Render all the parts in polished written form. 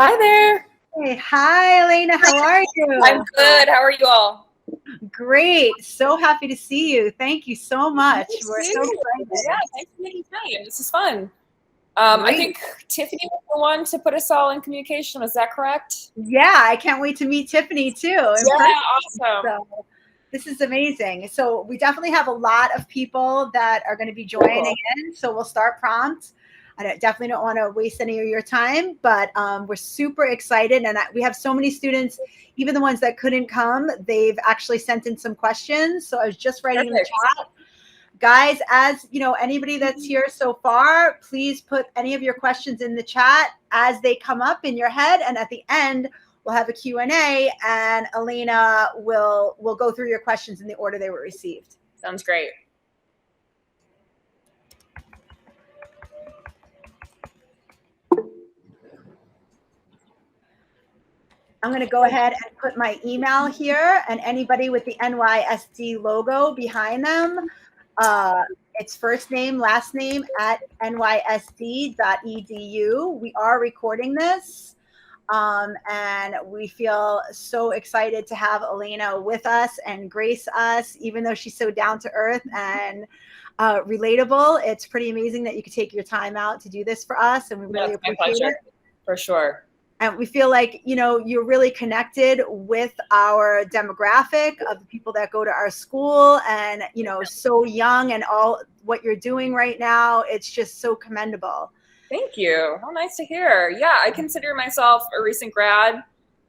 Hi there. Hey, hi, Elena. How are you? I'm good. How are you all? Great. So happy to see you. Thank you so much. We're so excited. Yeah, thanks for making time. This is fun. I Great. think Tiffany was the one to put us all in communication. Is that correct? Yeah, I can't wait to meet Tiffany too. Awesome. So this is amazing. So we definitely have a lot of people that are going to be joining in. So we'll start prompt. I definitely don't want to waste any of your time, but we're super excited. And we have so many students, even the ones that couldn't come, they've actually sent in some questions. So I was just writing in the chat. Guys, as you know, anybody that's here so far, please put any of your questions in the chat as they come up in your head. And at the end, we'll have a Q&A and Elena will go through your questions in the order they were received. Sounds great. I'm going to go ahead and put my email here, and anybody with the NYSD logo behind them, it's first name, last name at nysd.edu. We are recording this, and we feel so excited to have Elena with us and grace us, even though she's so down to earth and relatable. It's pretty amazing that you could take your time out to do this for us, and we really appreciate it. For sure. And we feel like, you know, you're really connected with our demographic of the people that go to our school and, you know, so young, and all what you're doing right now. It's just so commendable. Thank you. How nice to hear. Yeah, I consider myself a recent grad.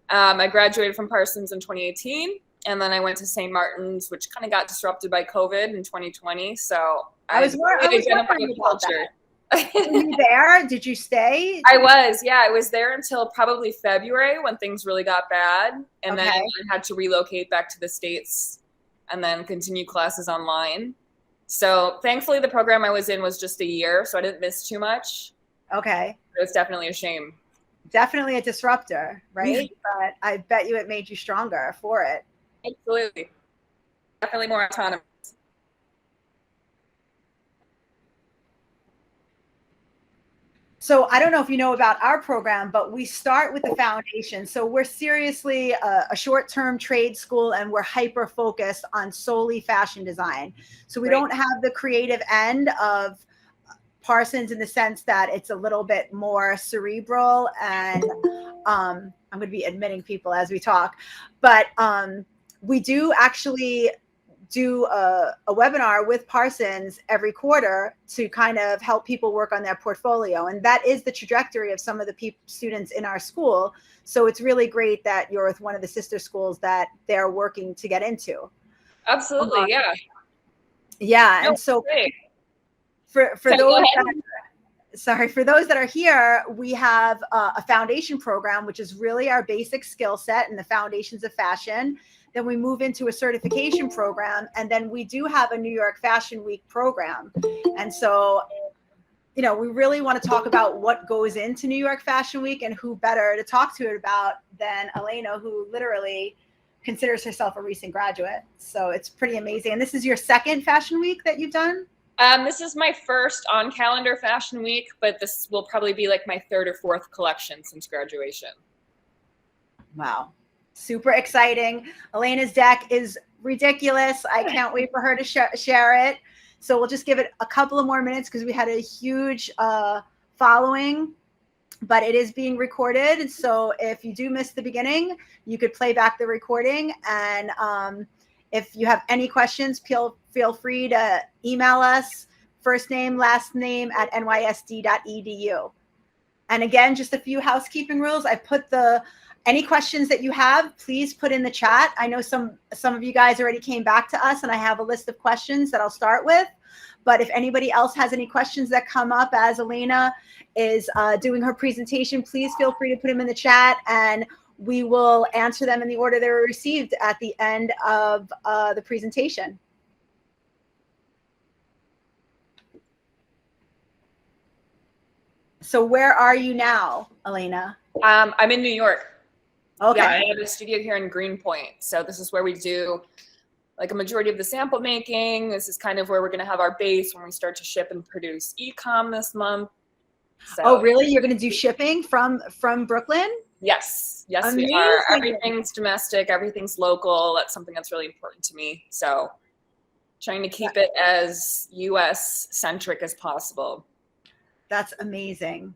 I graduated from Parsons in 2018, and then I went to St. Martin's, which kind of got disrupted by COVID in 2020. So I was wondering about that. Were you there? Did you stay? I was, yeah. I was there until probably February when things really got bad. And then I had to relocate back to the States and then continue classes online. So thankfully the program I was in was just a year, so I didn't miss too much. Okay. It was definitely a shame. Definitely a disruptor, right? But I bet you it made you stronger for it. Absolutely. Definitely more autonomous. So I don't know if you know about our program, but we start with the foundation. So we're seriously a short-term trade school, and we're hyper-focused on solely fashion design. So we don't have the creative end of Parsons in the sense that it's a little bit more cerebral, and I'm going to be admitting people as we talk, but we do actually do a webinar with Parsons every quarter to kind of help people work on their portfolio. And that is the trajectory of some of the students in our school. So it's really great that you're with one of the sister schools that they're working to get into. Absolutely, yeah. Yeah, and so for those for those that are here, we have a foundation program, which is really our basic skill set and the foundations of fashion. Then we move into a certification program, and then we do have a New York Fashion Week program. And so, you know, we really want to talk about what goes into New York Fashion Week, and who better to talk to it about than Elena, who literally considers herself a recent graduate. So it's pretty amazing. And this is your second Fashion Week that you've done? This is my first on-calendar Fashion Week, but this will probably be like my third or fourth collection since graduation. Wow. Super exciting. Elena's deck is ridiculous. I can't wait for her to share it. So we'll just give it a couple of more minutes because we had a huge following, but it is being recorded. So if you do miss the beginning, you could play back the recording. And if you have any questions, feel free to email us, first name, last name at nysd.edu. And again, just a few housekeeping rules. I put any questions that you have, please put in the chat. I know some of you guys already came back to us, and I have a list of questions that I'll start with. But if anybody else has any questions that come up as Elena is doing her presentation, please feel free to put them in the chat, and we will answer them in the order they were received at the end of the presentation. So where are you now, Elena? I'm in New York. Okay. Yeah, I have a studio here in Greenpoint. So this is where we do like a majority of the sample making. This is kind of where we're going to have our base when we start to ship and produce e-com this month. So, oh, really? You're going to do shipping from Brooklyn? Yes, Amazing. we are. Everything's domestic, everything's local. That's something that's really important to me. So trying to keep it as US centric as possible. That's amazing.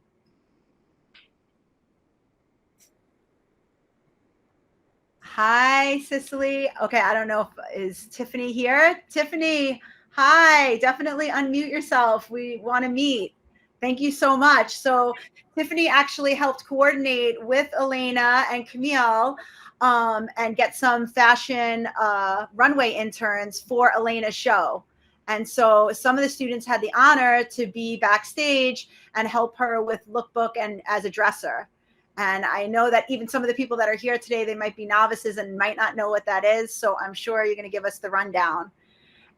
Hi, Cicely. Okay, I don't know if is Tiffany here. Tiffany, hi. Definitely unmute yourself. We want to meet. Thank you so much. So Tiffany actually helped coordinate with Elena and Camille and get some fashion runway interns for Elena's show. And so some of the students had the honor to be backstage and help her with lookbook and as a dresser. And I know that even some of the people that are here today, they might be novices and might not know what that is. So I'm sure you're going to give us the rundown.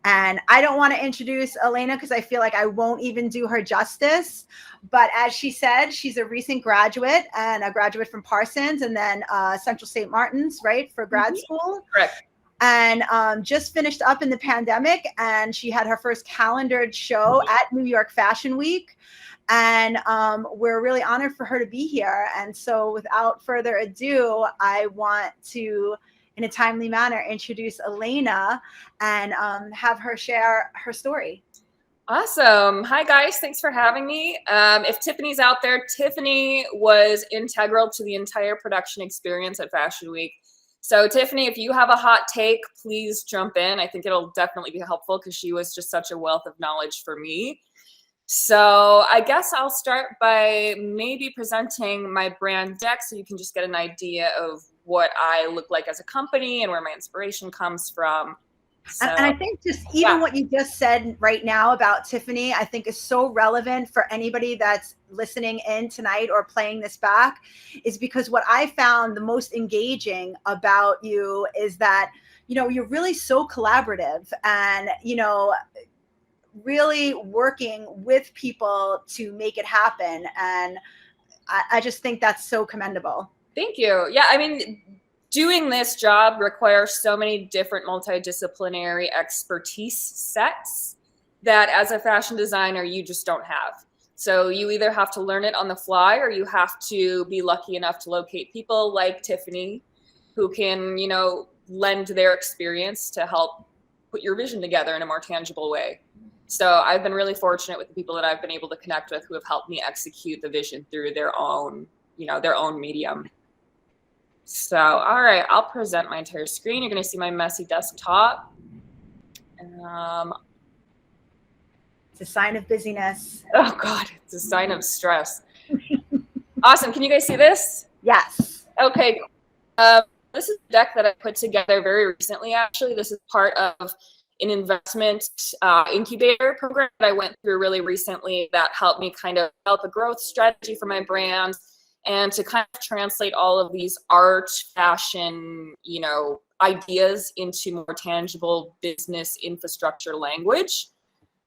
And I don't want to introduce Elena because I feel like I won't even do her justice. But as she said, she's a recent graduate and a graduate from Parsons and then Central St. Martin's, right, for grad school. Correct. And just finished up in the pandemic. And she had her first calendared show at New York Fashion Week. And we're really honored for her to be here. And so without further ado, I want to, in a timely manner, introduce Elena and have her share her story. Awesome. Hi, guys. Thanks for having me. If Tiffany's out there, Tiffany was integral to the entire production experience at Fashion Week. So Tiffany, if you have a hot take, please jump in. I think it'll definitely be helpful because she was just such a wealth of knowledge for me. So I guess I'll start by maybe presenting my brand deck so you can just get an idea of what I look like as a company and where my inspiration comes from. So, and I think just even what you just said right now about Tiffany, I think is so relevant for anybody that's listening in tonight or playing this back, is because what I found the most engaging about you is that, you know, you're really so collaborative and, you know, really working with people to make it happen. And I just think that's so commendable. Thank you. Yeah, I mean, doing this job requires so many different multidisciplinary expertise sets that as a fashion designer, you just don't have. So you either have to learn it on the fly or you have to be lucky enough to locate people like Tiffany who can, you know, lend their experience to help put your vision together in a more tangible way. So I've been really fortunate with the people that I've been able to connect with who have helped me execute the vision through their own, you know, their own medium. So, all right, I'll present my entire screen. You're going to see my messy desktop. It's a sign of busyness. Oh, God, it's a sign of stress. Awesome. Can you guys see this? Yes. Okay. This is a deck that I put together very recently, actually. This is part of an investment incubator program that I went through really recently that helped me kind of develop a growth strategy for my brand and to kind of translate all of these art, fashion, you know, ideas into more tangible business infrastructure language.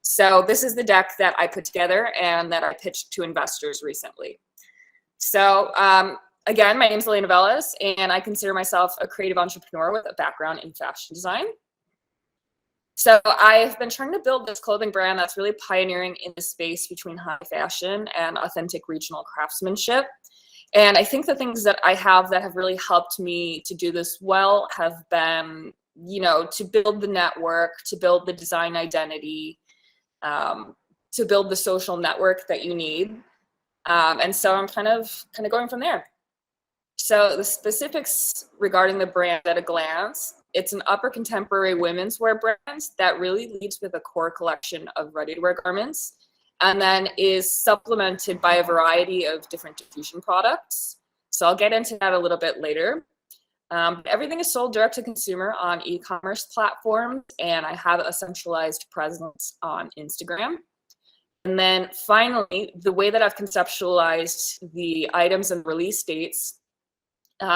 So this is the deck that I put together and that I pitched to investors recently. So again, my name is Elena Velez, and I consider myself a creative entrepreneur with a background in fashion design. So I've been trying to build this clothing brand that's really pioneering in the space between high fashion and authentic regional craftsmanship. And I think the things that I have that have really helped me to do this well have been, you know, to build the network, to build the design identity, to build the social network that you need. And so I'm kind of going from there. So the specifics regarding the brand at a glance, it's an upper contemporary women's wear brand that really leads with a core collection of ready-to-wear garments and then is supplemented by a variety of different diffusion products. So I'll get into that a little bit later. Everything is sold direct to consumer on e-commerce platforms, and I have a centralized presence on Instagram. And then finally, the way that I've conceptualized the items and release dates,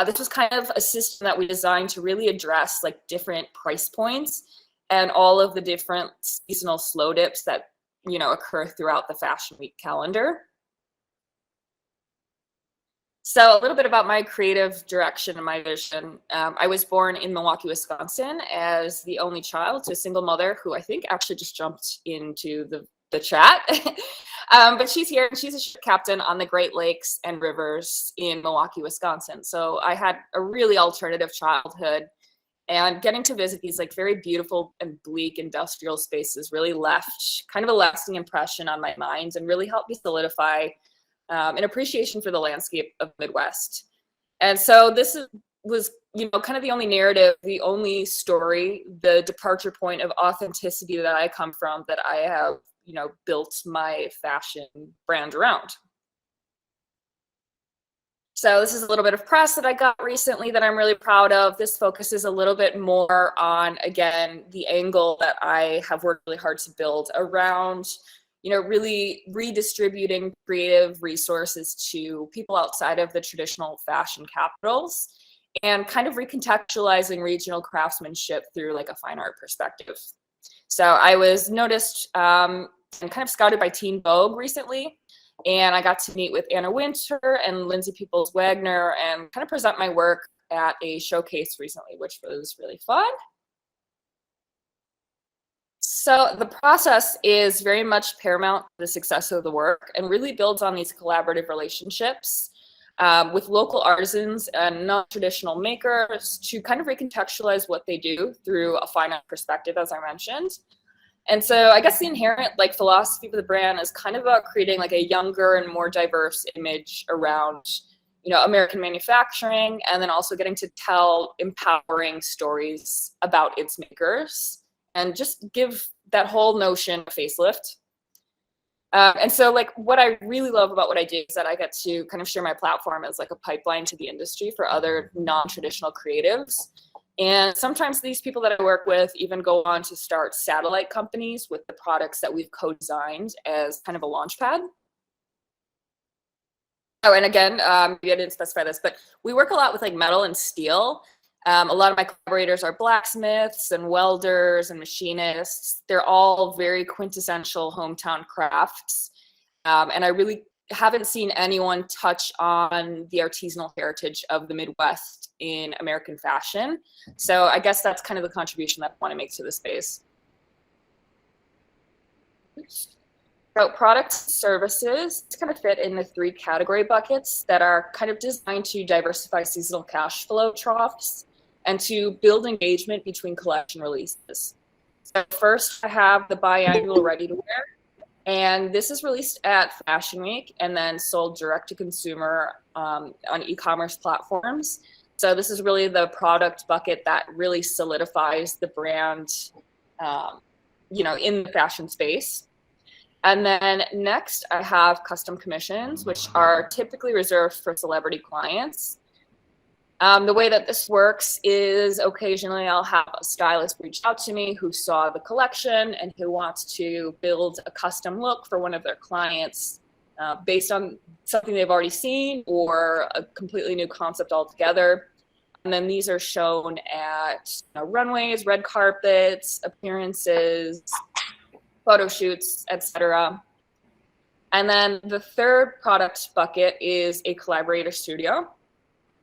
this was kind of a system that we designed to really address like different price points and all of the different seasonal slow dips that, you know, occur throughout the Fashion Week calendar. So a little bit about my creative direction and my vision. I was born in Milwaukee, Wisconsin as the only child to a single mother who I think actually just jumped into the chat. But she's here, and she's a ship captain on the Great Lakes and rivers in Milwaukee, Wisconsin. So I had a really alternative childhood, and getting to visit these like very beautiful and bleak industrial spaces really left kind of a lasting impression on my mind and really helped me solidify an appreciation for the landscape of the Midwest. And so was, you know, kind of the only narrative, the only story, the departure point of authenticity that I come from, that I have, you know, built my fashion brand around. So this is a little bit of press that I got recently that I'm really proud of. This focuses a little bit more on, again, the angle that I have worked really hard to build around, you know, really redistributing creative resources to people outside of the traditional fashion capitals and kind of recontextualizing regional craftsmanship through like a fine art perspective. So I was noticed and kind of scouted by Teen Vogue recently, and I got to meet with Anna Wintour and Lindsay Peoples-Wagner and kind of present my work at a showcase recently, which was really fun. So the process is very much paramount to the success of the work and really builds on these collaborative relationships with local artisans and non-traditional makers to kind of recontextualize what they do through a fine art perspective, as I mentioned. And so I guess the inherent like philosophy of the brand is kind of about creating like a younger and more diverse image around, you know, American manufacturing, and then also getting to tell empowering stories about its makers and just give that whole notion a facelift. And so like what I really love about what I do is that I get to kind of share my platform as like a pipeline to the industry for other non-traditional creatives. And sometimes these people that I work with even go on to start satellite companies with the products that we've co-designed as kind of a launch pad. Oh, and again, maybe I didn't specify this, but we work a lot with like metal and steel. A lot of my collaborators are blacksmiths and welders and machinists. They're all very quintessential hometown crafts. And I really haven't seen anyone touch on the artisanal heritage of the Midwest in American fashion. So I guess that's kind of the contribution that I want to make to the space. So products and services kind of fit in the 3 category buckets that are kind of designed to diversify seasonal cash flow troughs and to build engagement between collection releases. So first I have the biannual ready-to-wear, and this is released at Fashion Week and then sold direct to consumer on e-commerce platforms. So this is really the product bucket that really solidifies the brand, you know, in the fashion space. And then next I have custom commissions, which are typically reserved for celebrity clients. The way that this works is occasionally I'll have a stylist reach out to me who saw the collection and who wants to build a custom look for one of their clients based on something they've already seen or a completely new concept altogether. And then these are shown at runways, red carpets, appearances, photo shoots, etc. And then the third product bucket is a Collaborator Studio.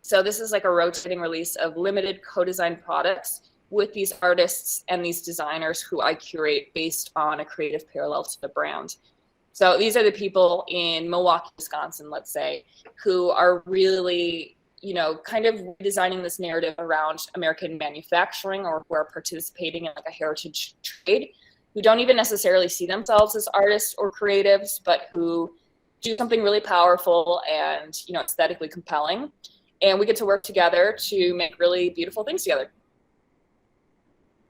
So this is like a rotating release of limited co-designed products with these artists and these designers who I curate based on a creative parallel to the brand. So these are the people in Milwaukee, Wisconsin, let's say, who are really, you know, kind of designing this narrative around American manufacturing, or who are participating in like a heritage trade, who don't even necessarily see themselves as artists or creatives, but who do something really powerful and, you know, aesthetically compelling. And we get to work together to make really beautiful things together.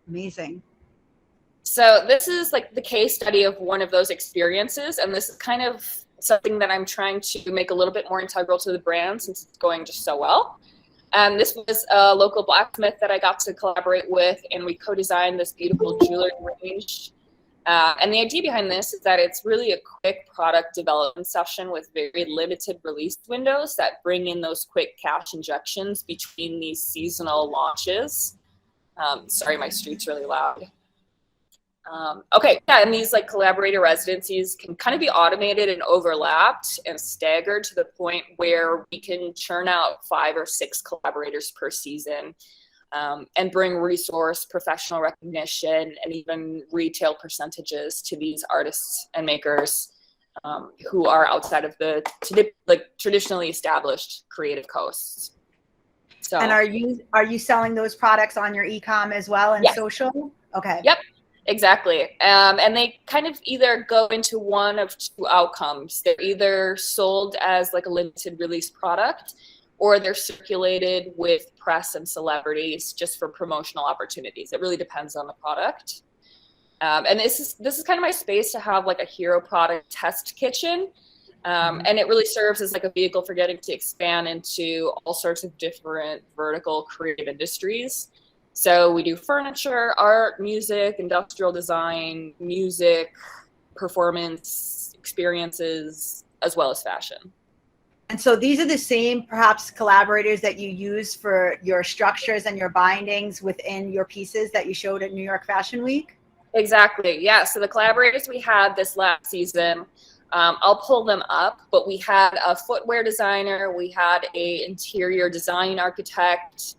Amazing. So this is like the case study of one of those experiences. And this is kind of something that I'm trying to make a little bit more integral to the brand since it's going just so well. This was a local blacksmith that I got to collaborate with, and we co-designed this beautiful jewelry range. And the idea behind this is that it's really a quick product development session with very limited release windows that bring in those quick cash injections between these seasonal launches. Sorry, my street's really loud. Okay, yeah, and these like collaborator residencies can kind of be automated and overlapped and staggered to the point where we can churn out 5 or 6 collaborators per season. And bring resource, professional recognition, and even retail percentages to these artists and makers who are outside of the traditionally established creative coasts. So, and are you selling those products on your e-com as well and social? Okay. Yep, exactly. And they kind of either go into one of two outcomes. They're either sold as like a limited release product, or they're circulated with press and celebrities just for promotional opportunities. It really depends on the product. And this is kind of my space to have like a hero product test kitchen. And it really serves as like a vehicle for getting to expand into all sorts of different vertical creative industries. So we do furniture, art, music, industrial design, music, performance, experiences, as well as fashion. And so these are the same, perhaps, collaborators that you use for your structures and your bindings within your pieces that you showed at New York Fashion Week? Exactly, yeah. So the collaborators we had this last season, I'll pull them up, but we had a footwear designer, we had a interior design architect,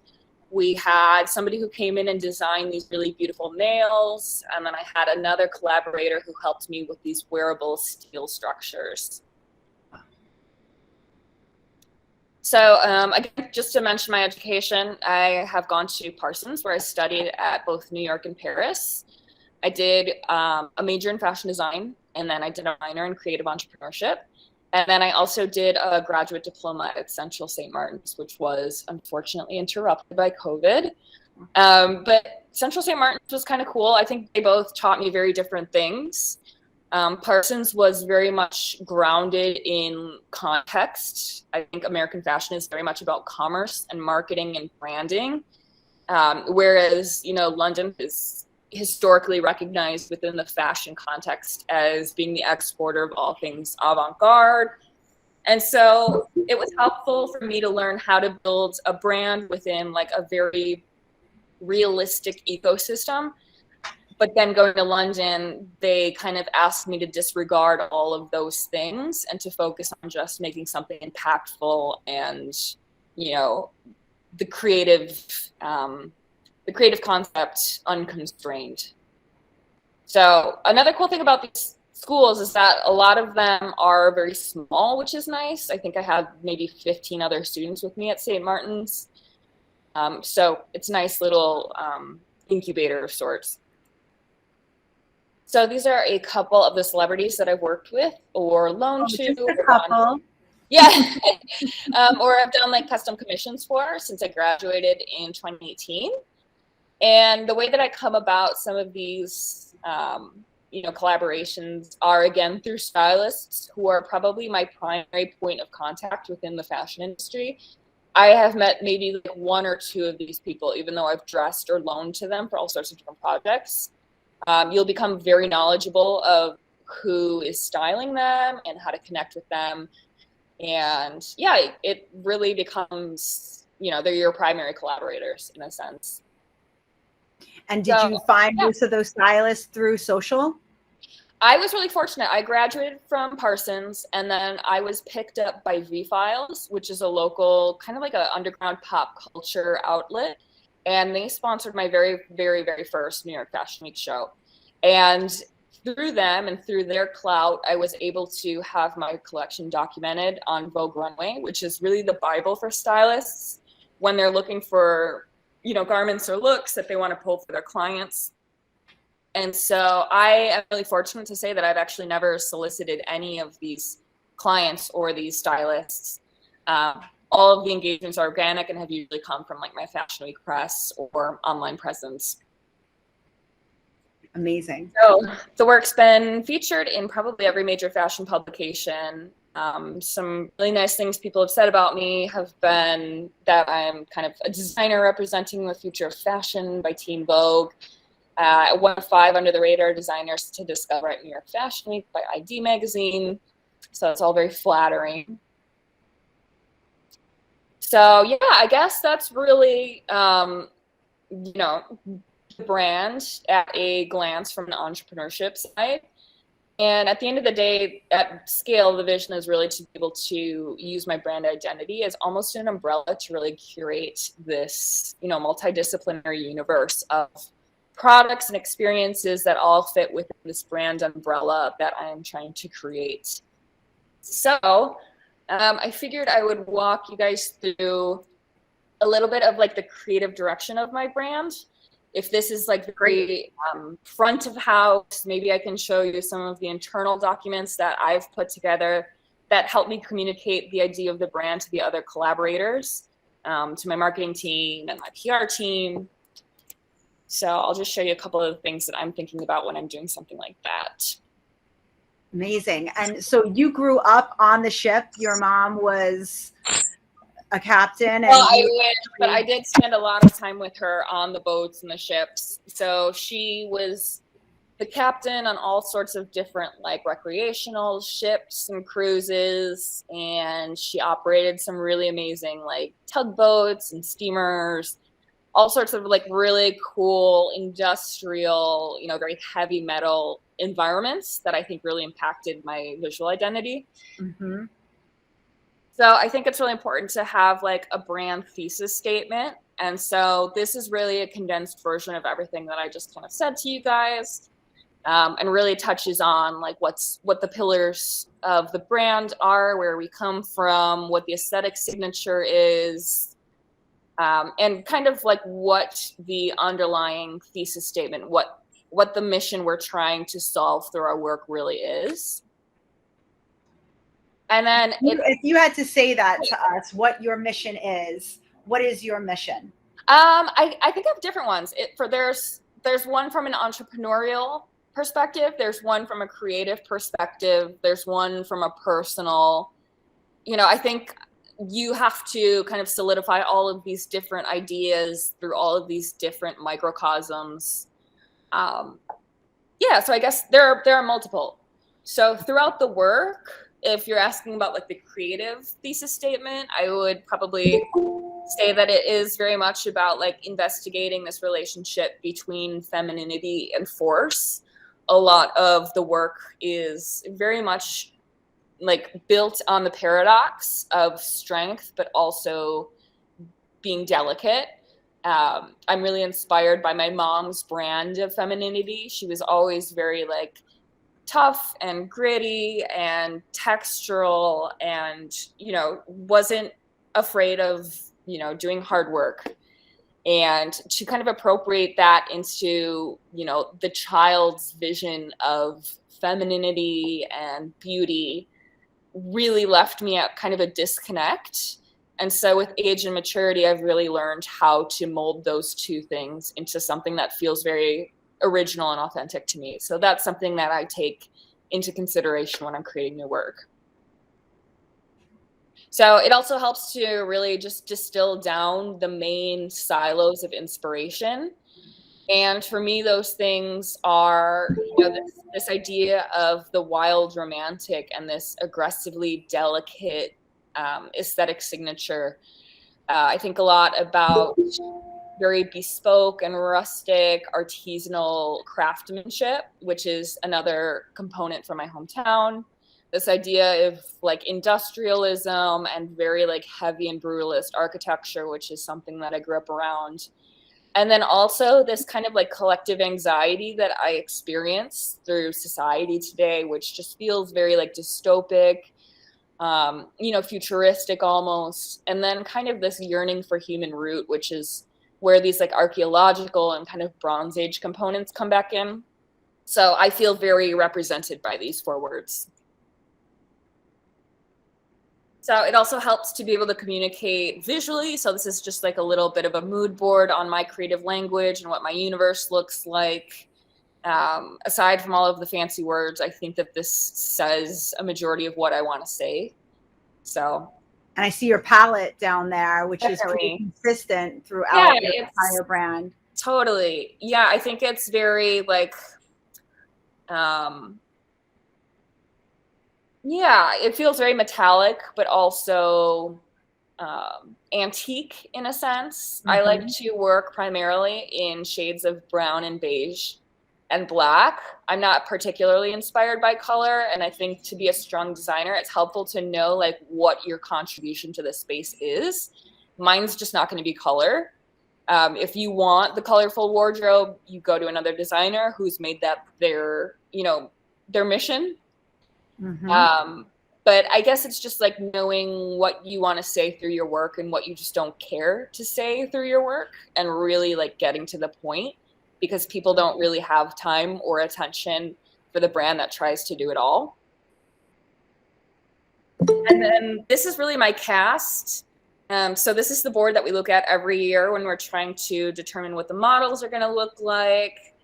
we had somebody who came in and designed these really beautiful nails, and then I had another collaborator who helped me with these wearable steel structures. So again, just to mention my education, I have gone to Parsons, where I studied at both New York and Paris. I did a major in fashion design, and then I did a minor in creative entrepreneurship. And then I also did a graduate diploma at Central St. Martin's, which was unfortunately interrupted by COVID. But Central St. Martin's was kind of cool. I think they both taught me very different things. Parsons was very much grounded in context. I think American fashion is very much about commerce and marketing and branding, whereas, you know, London is historically recognized within the fashion context as being the exporter of all things avant-garde. And so it was helpful for me to learn how to build a brand within like a very realistic ecosystem. But then going to London, they kind of asked me to disregard all of those things and to focus on just making something impactful and, you know, the creative concept unconstrained. So another cool thing about these schools is that a lot of them are very small, which is nice. I think I had maybe 15 other students with me at St. Martin's. So it's a nice little incubator of sorts. So these are a couple of the celebrities that I've worked with or loaned to. Just a couple. Yeah. Or I've done like custom commissions for since I graduated in 2018. And the way that I come about some of these, you know, collaborations are, again, through stylists who are probably my primary point of contact within the fashion industry. I have met maybe like one or two of these people, even though I've dressed or loaned to them for all sorts of different projects. You'll become very knowledgeable of who is styling them and how to connect with them. And yeah, it really becomes, you know, they're your primary collaborators in a sense. And did you find most of those stylists through social? I was really fortunate. I graduated from Parsons, and then I was picked up by V-Files, which is a local kind of like an underground pop culture outlet. And they sponsored my very, very, very first New York Fashion Week show. And through them and through their clout, I was able to have my collection documented on Vogue Runway, which is really the Bible for stylists when they're looking for, you know, garments or looks that they want to pull for their clients. And so I am really fortunate to say that I've actually never solicited any of these clients or these stylists. All of the engagements are organic and have usually come from like my Fashion Week press or online presence. Amazing. So the work's been featured in probably every major fashion publication. Some really nice things people have said about me have been that I'm kind of a designer representing the future of fashion by Teen Vogue. One of 5 under the radar designers to discover at New York Fashion Week by ID Magazine. So it's all very flattering. So yeah, I guess that's really, you know, the brand at a glance from an entrepreneurship side. And at the end of the day, at scale, the vision is really to be able to use my brand identity as almost an umbrella to really curate this, you know, multidisciplinary universe of products and experiences that all fit within this brand umbrella that I'm trying to create. So I figured I would walk you guys through a little bit of like the creative direction of my brand. If this is like very front of house, maybe I can show you some of the internal documents that I've put together that help me communicate the idea of the brand to the other collaborators, to my marketing team and my PR team. So I'll just show you a couple of things that I'm thinking about when I'm doing something like that. Amazing. And so you grew up on the ship. Your mom was a captain. And well, I wish, but I did spend a lot of time with her on the boats and the ships. So she was the captain on all sorts of different like recreational ships and cruises. And she operated some really amazing like tugboats and steamers, all sorts of like really cool industrial, you know, very heavy metal environments that I think really impacted my visual identity. Mm-hmm. So I think it's really important to have like a brand thesis statement. And so this is really a condensed version of everything that I just kind of said to you guys, and really touches on like what the pillars of the brand are, where we come from, what the aesthetic signature is, and kind of like what the underlying thesis statement, what the mission we're trying to solve through our work really is. And then if you had to say that to us, what your mission is, what is your mission? I think I have different ones. There's one from an entrepreneurial perspective. There's one from a creative perspective. There's one from a personal, you know, I think you have to kind of solidify all of these different ideas through all of these different microcosms. Yeah, so I guess there are multiple. So throughout the work, if you're asking about like the creative thesis statement, I would probably say that it is very much about like investigating this relationship between femininity and force. A lot of the work is very much like built on the paradox of strength, but also being delicate. I'm really inspired by my mom's brand of femininity. She was always very like tough and gritty and textural, and, you know, wasn't afraid of, you know, doing hard work. And to kind of appropriate that into, you know, the child's vision of femininity and beauty really left me at kind of a disconnect. And so with age and maturity, I've really learned how to mold those two things into something that feels very original and authentic to me. So that's something that I take into consideration when I'm creating new work. So it also helps to really just distill down the main silos of inspiration. And for me, those things are, you know, this idea of the wild romantic and this aggressively delicate aesthetic signature. I think a lot about very bespoke and rustic artisanal craftsmanship, which is another component from my hometown. This idea of like industrialism and very like heavy and brutalist architecture, which is something that I grew up around. And then also this kind of like collective anxiety that I experience through society today, which just feels very like dystopic, you know, futuristic almost. And then kind of this yearning for human root, which is where these like archaeological and kind of Bronze Age components come back in. So I feel very represented by these four words. So it also helps to be able to communicate visually. So this is just like a little bit of a mood board on my creative language and what my universe looks like. Aside from all of the fancy words, I think that this says a majority of what I want to say. So. And I see your palette down there, which is pretty consistent throughout your entire brand. Totally. Yeah, I think it's very like, yeah, it feels very metallic, but also antique in a sense. Mm-hmm. I like to work primarily in shades of brown and beige and black. I'm not particularly inspired by color. And I think to be a strong designer, it's helpful to know like what your contribution to the space is. Mine's just not going to be color. If you want the colorful wardrobe, you go to another designer who's made that their, their mission. Mm-hmm. But I guess it's just like knowing what you want to say through your work and what you just don't care to say through your work, and really like getting to the point, because people don't really have time or attention for the brand that tries to do it all. And then this is really my cast. So this is the board that we look at every year when we're trying to determine what the models are going to look like.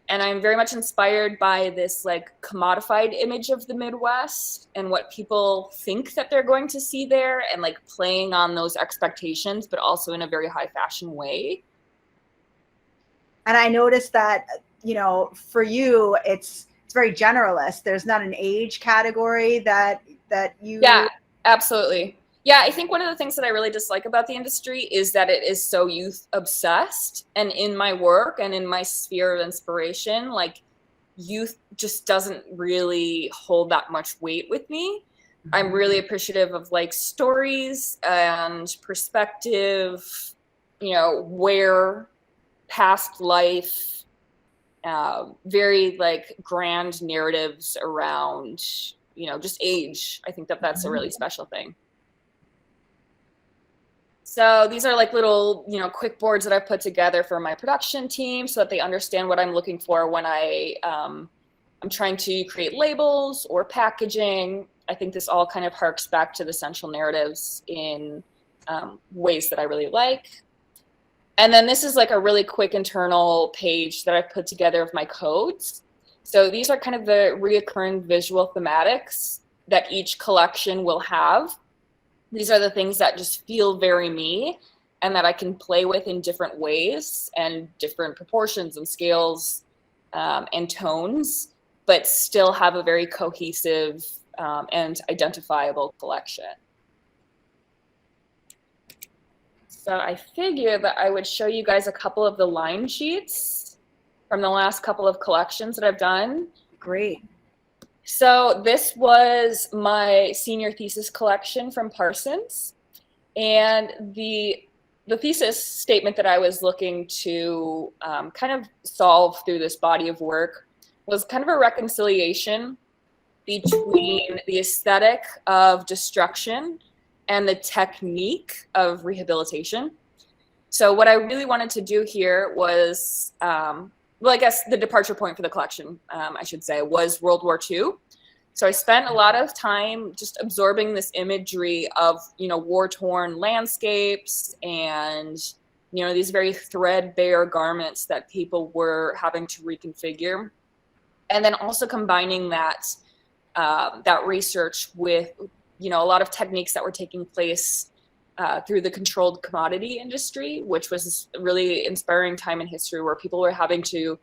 And I'm very much inspired by this like commodified image of the Midwest and what people think that they're going to see there, and like playing on those expectations, but also in a very high fashion way. And I noticed that, for you, it's very generalist. There's not an age category that you. Yeah, absolutely. Yeah, I think one of the things that I really dislike about the industry is that it is so youth obsessed. And in my work and in my sphere of inspiration, like youth just doesn't really hold that much weight with me. I'm really appreciative of like stories and perspective, where past life, very like grand narratives around, just age. I think that that's a really special thing. So these are like little, quick boards that I've put together for my production team so that they understand what I'm looking for when I'm trying to create labels or packaging. I think this all kind of harks back to the central narratives in ways that I really like. And then this is like a really quick internal page that I've put together of my codes. So these are kind of the reoccurring visual thematics that each collection will have. These are the things that just feel very me and that I can play with in different ways and different proportions and scales and tones, but still have a very cohesive and identifiable collection. So I figured that I would show you guys a couple of the line sheets from the last couple of collections that I've done. Great. So this was my senior thesis collection from Parsons. And the thesis statement that I was looking to kind of solve through this body of work was kind of a reconciliation between the aesthetic of destruction and the technique of rehabilitation. So what I really wanted to do here was, well, I guess the departure point for the collection, I should say, was World War II. So I spent a lot of time just absorbing this imagery of, war-torn landscapes and, these very threadbare garments that people were having to reconfigure. And then also combining that research with, a lot of techniques that were taking place through the controlled commodity industry, which was a really inspiring time in history where people were having to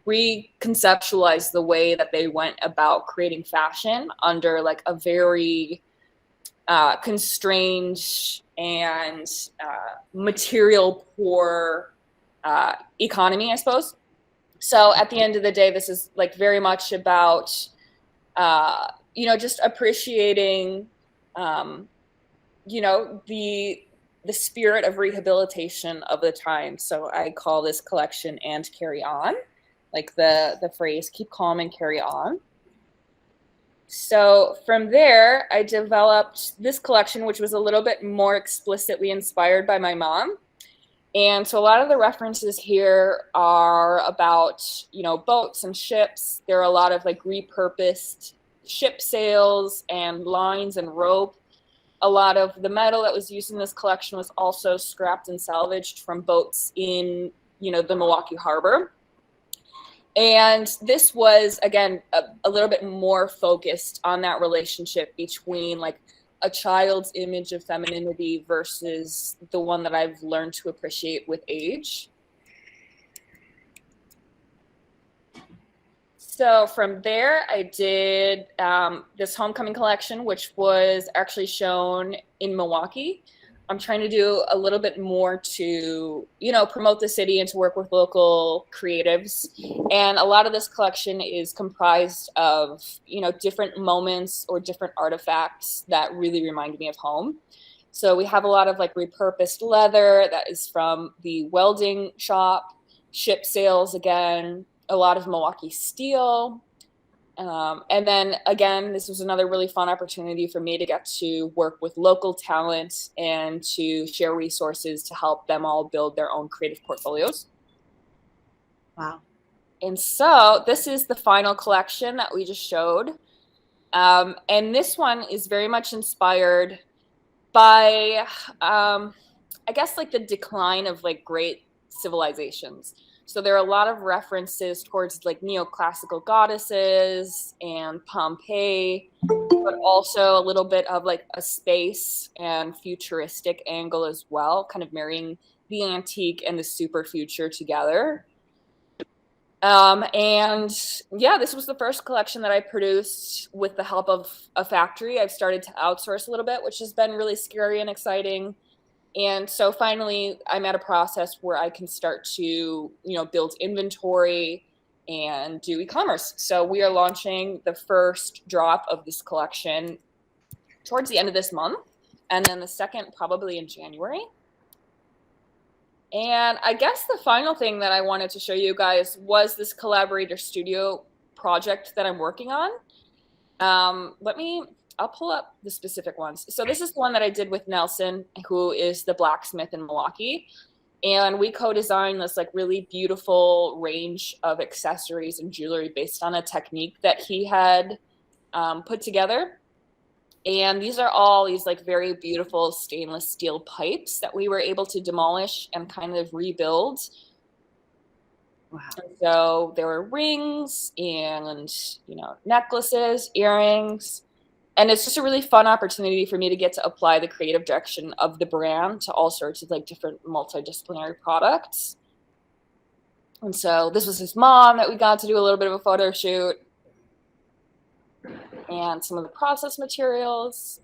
reconceptualize the way that they went about creating fashion under like a very constrained and material poor economy, I suppose. So at the end of the day, this is like very much about, just appreciating, the spirit of rehabilitation of the time. So I call this collection "And Carry On," like the phrase "keep calm and carry on." So from there, I developed this collection, which was a little bit more explicitly inspired by my mom. And so a lot of the references here are about, boats and ships. There are a lot of like repurposed ship sails and lines and rope. A lot of the metal that was used in this collection was also scrapped and salvaged from boats in, the Milwaukee Harbor. And this was, again, a little bit more focused on that relationship between like a child's image of femininity versus the one that I've learned to appreciate with age. So from there, I did this homecoming collection, which was actually shown in Milwaukee. I'm trying to do a little bit more to, promote the city and to work with local creatives. And a lot of this collection is comprised of, different moments or different artifacts that really remind me of home. So we have a lot of like repurposed leather that is from the welding shop, ship sales again, a lot of Milwaukee steel. And then again, this was another really fun opportunity for me to get to work with local talent and to share resources to help them all build their own creative portfolios. Wow. And so this is the final collection that we just showed. And this one is very much inspired by, I guess, like the decline of like great civilizations. So there are a lot of references towards like neoclassical goddesses and Pompeii, but also a little bit of like a space and futuristic angle as well, kind of marrying the antique and the super future together. And yeah, this was the first collection that I produced with the help of a factory. I've started to outsource a little bit, which has been really scary and exciting. And so finally, I'm at a process where I can start to, build inventory and do e-commerce. So we are launching the first drop of this collection towards the end of this month, and then the second probably in January. And I guess the final thing that I wanted to show you guys was this Collaborator Studio project that I'm working on. I'll pull up the specific ones. So this is the one that I did with Nelson, who is the blacksmith in Milwaukee. And we co-designed this like really beautiful range of accessories and jewelry based on a technique that he had put together. And these are all these like very beautiful stainless steel pipes that we were able to demolish and kind of rebuild. Wow. And so there were rings and, necklaces, earrings. And it's just a really fun opportunity for me to get to apply the creative direction of the brand to all sorts of like different multidisciplinary products. And so this was his mom that we got to do a little bit of a photo shoot. And some of the process materials.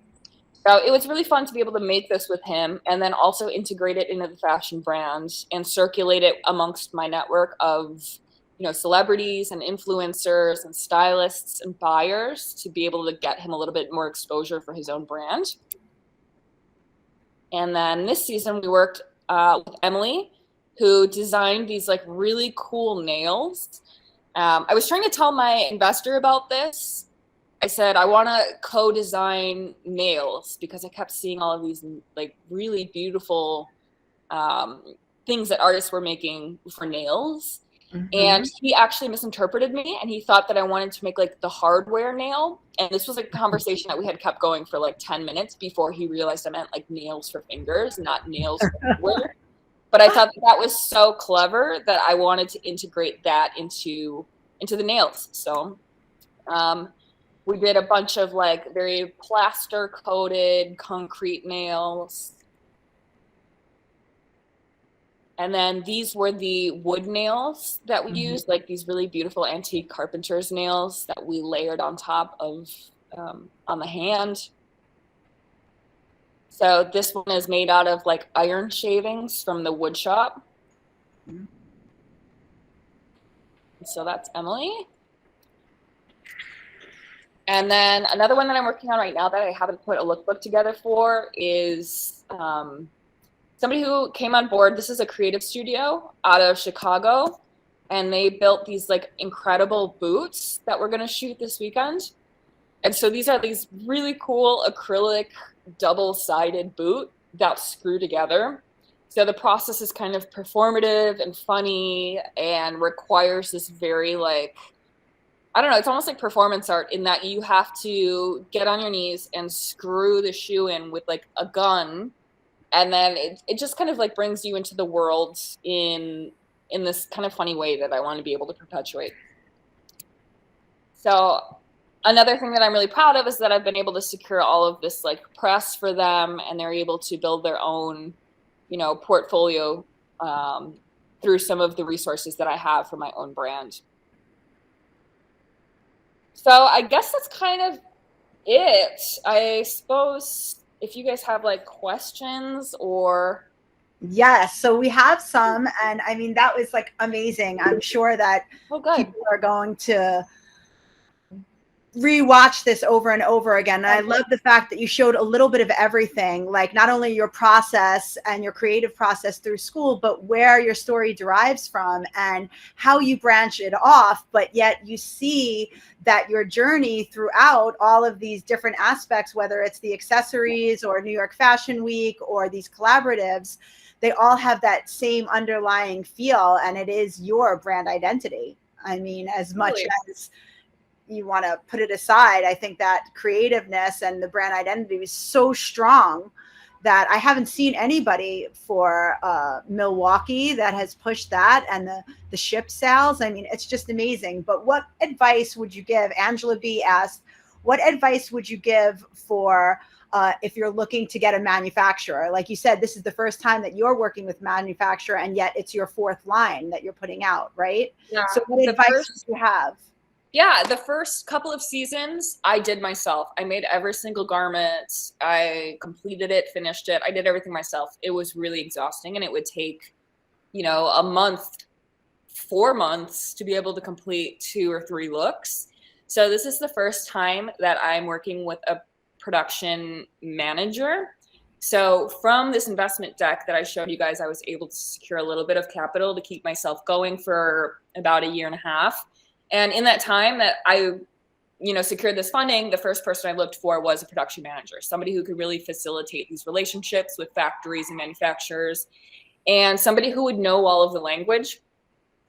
So it was really fun to be able to make this with him and then also integrate it into the fashion brand and circulate it amongst my network of, celebrities and influencers and stylists and buyers to be able to get him a little bit more exposure for his own brand. And then this season we worked with Emily, who designed these like really cool nails. I was trying to tell my investor about this. I said, I want to co-design nails because I kept seeing all of these like really beautiful things that artists were making for nails. Mm-hmm. And he actually misinterpreted me and he thought that I wanted to make like the hardware nail. And this was a conversation that we had kept going for like 10 minutes before he realized I meant like nails for fingers, not nails for hardware. But I thought that was so clever that I wanted to integrate that into the nails. So we did a bunch of like very plaster coated concrete nails. And then these were the wood nails that we used, like these really beautiful antique carpenter's nails that we layered on top of on the hand. So this one is made out of like iron shavings from the wood shop. So that's Emily. And then another one that I'm working on right now that I haven't put a lookbook together for is somebody who came on board. This is a creative studio out of Chicago, and they built these like incredible boots that we're going to shoot this weekend. And so these are these really cool acrylic double-sided boot that screw together. So the process is kind of performative and funny and requires this very like, I don't know, it's almost like performance art in that you have to get on your knees and screw the shoe in with like a gun. And then it just kind of like brings you into the world in this kind of funny way that I want to be able to perpetuate. So another thing that I'm really proud of is that I've been able to secure all of this like press for them, and they're able to build their own, portfolio through some of the resources that I have for my own brand. So I guess that's kind of it. I suppose if you guys have like questions or. Yes, so we have some, and I mean, that was like amazing. I'm sure that people are going to rewatch this over and over again. And I love the fact that you showed a little bit of everything, like not only your process and your creative process through school, but where your story derives from and how you branch it off. But yet you see that your journey throughout all of these different aspects, whether it's the accessories or New York Fashion Week or these collaboratives, they all have that same underlying feel, and it is your brand identity. I mean, as much as you want to put it aside, I think that creativeness and the brand identity is so strong that I haven't seen anybody for Milwaukee that has pushed that, and the ship sales. I mean, it's just amazing. But what advice would you give? Angela B asked, what advice would you give for if you're looking to get a manufacturer? Like you said, this is the first time that you're working with manufacturer, and yet it's your fourth line that you're putting out, right? Yeah. So what advice would you have? Yeah, the first couple of seasons I did myself. I made every single garment. I completed it, finished it. I did everything myself. It was really exhausting, and it would take, a month, 4 months to be able to complete 2 or 3 looks. So this is the first time that I'm working with a production manager. So from this investment deck that I showed you guys, I was able to secure a little bit of capital to keep myself going for about a year and a half. And in that time that I, secured this funding, the first person I looked for was a production manager, somebody who could really facilitate these relationships with factories and manufacturers, and somebody who would know all of the language.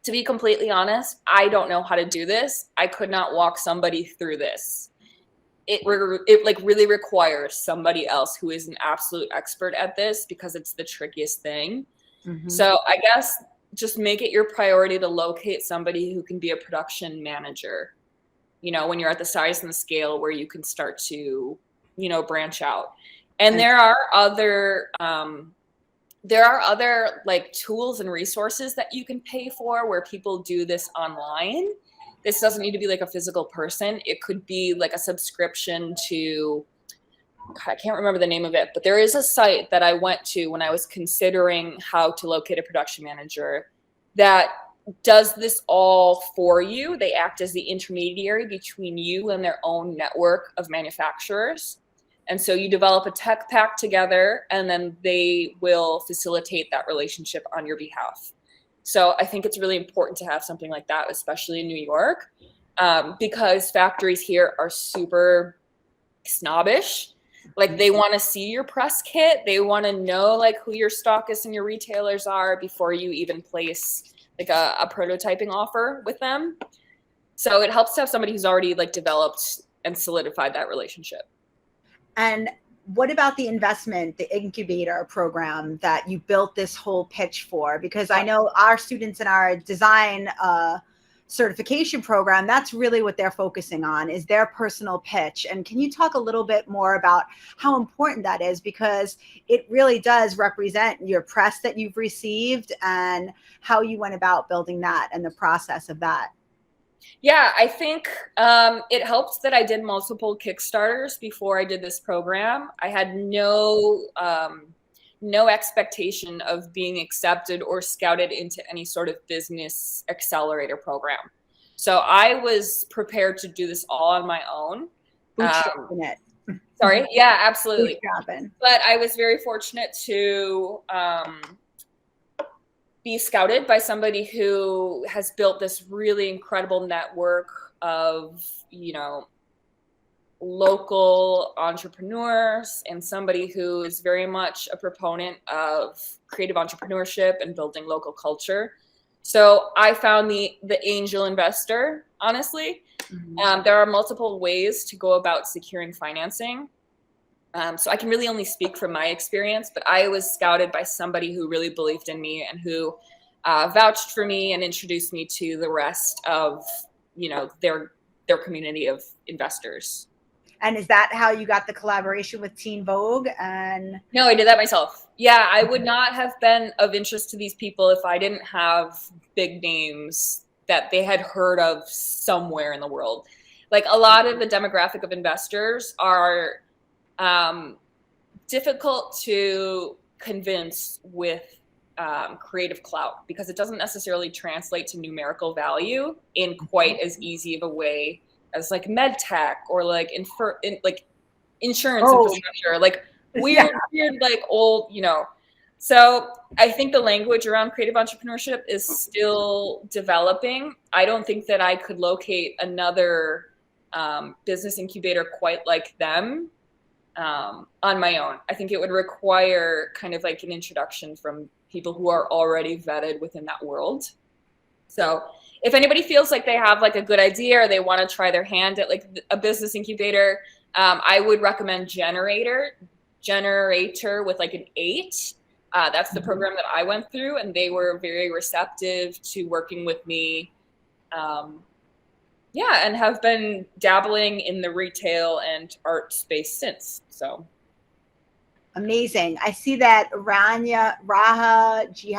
To be completely honest, I don't know how to do this. I could not walk somebody through this. It really requires somebody else who is an absolute expert at this, because it's the trickiest thing. Mm-hmm. So I guess just make it your priority to locate somebody who can be a production manager, when you're at the size and the scale where you can start to, branch out. And there are other like tools and resources that you can pay for where people do this online. This doesn't need to be like a physical person. It could be like a subscription to, I can't remember the name of it, but there is a site that I went to when I was considering how to locate a production manager that does this all for you. They act as the intermediary between you and their own network of manufacturers. And so you develop a tech pack together, and then they will facilitate that relationship on your behalf. So I think it's really important to have something like that, especially in New York, because factories here are super snobbish. Like, they want to see your press kit. They want to know like who your stockists and your retailers are before you even place like a prototyping offer with them. So it helps to have somebody who's already like developed and solidified that relationship. And what about the investment, the incubator program that you built this whole pitch for? Because I know our students in our design certification program, that's really what they're focusing on, is their personal pitch. And can you talk a little bit more about how important that is? Because it really does represent your press that you've received and how you went about building that and the process of that. Yeah, I think it helped that I did multiple Kickstarters before I did this program. I had no expectation of being accepted or scouted into any sort of business accelerator program. So I was prepared to do this all on my own. Bootstrapping it. Sorry. Yeah, absolutely. Bootstrapping. But I was very fortunate to be scouted by somebody who has built this really incredible network of, local entrepreneurs, and somebody who is very much a proponent of creative entrepreneurship and building local culture. So I found the angel investor, honestly. Mm-hmm. There are multiple ways to go about securing financing. So I can really only speak from my experience, but I was scouted by somebody who really believed in me and who vouched for me and introduced me to the rest of, their community of investors. And is that how you got the collaboration with Teen Vogue? And no, I did that myself. Yeah, I would not have been of interest to these people if I didn't have big names that they had heard of somewhere in the world. Like, a lot of the demographic of investors are difficult to convince with creative clout, because it doesn't necessarily translate to numerical value in quite as easy of a way as like med tech or like like insurance infrastructure, like weird, like old, So I think the language around creative entrepreneurship is still developing. I don't think that I could locate another business incubator quite like them on my own. I think it would require kind of like an introduction from people who are already vetted within that world. So if anybody feels like they have like a good idea or they want to try their hand at like a business incubator, I would recommend Generator with like an 8. That's the program that I went through, and they were very receptive to working with me. And have been dabbling in the retail and art space since. So amazing. I see that Rania G,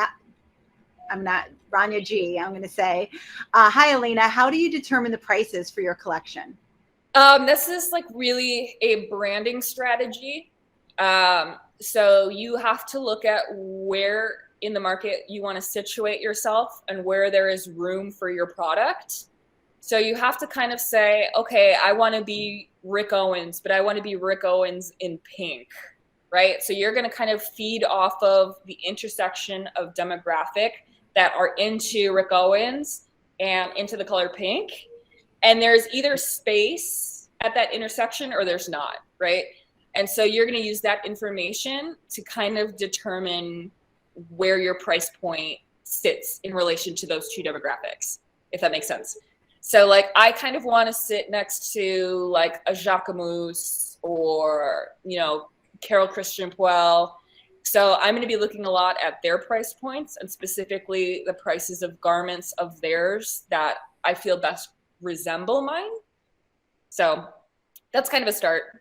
I'm going to say. Hi, Elena. How do you determine the prices for your collection? This is like really a branding strategy. So you have to look at where in the market you want to situate yourself and where there is room for your product. So you have to kind of say, okay, I want to be Rick Owens, but I want to be Rick Owens in pink, right? So you're going to kind of feed off of the intersection of demographic that are into Rick Owens and into the color pink. And there's either space at that intersection or there's not, right? And so you're going to use that information to kind of determine where your price point sits in relation to those two demographics, if that makes sense. So like I kind of want to sit next to like a Jacquemus or, Carol Christian Puel. So I'm going to be looking a lot at their price points and specifically the prices of garments of theirs that I feel best resemble mine. So that's kind of a start.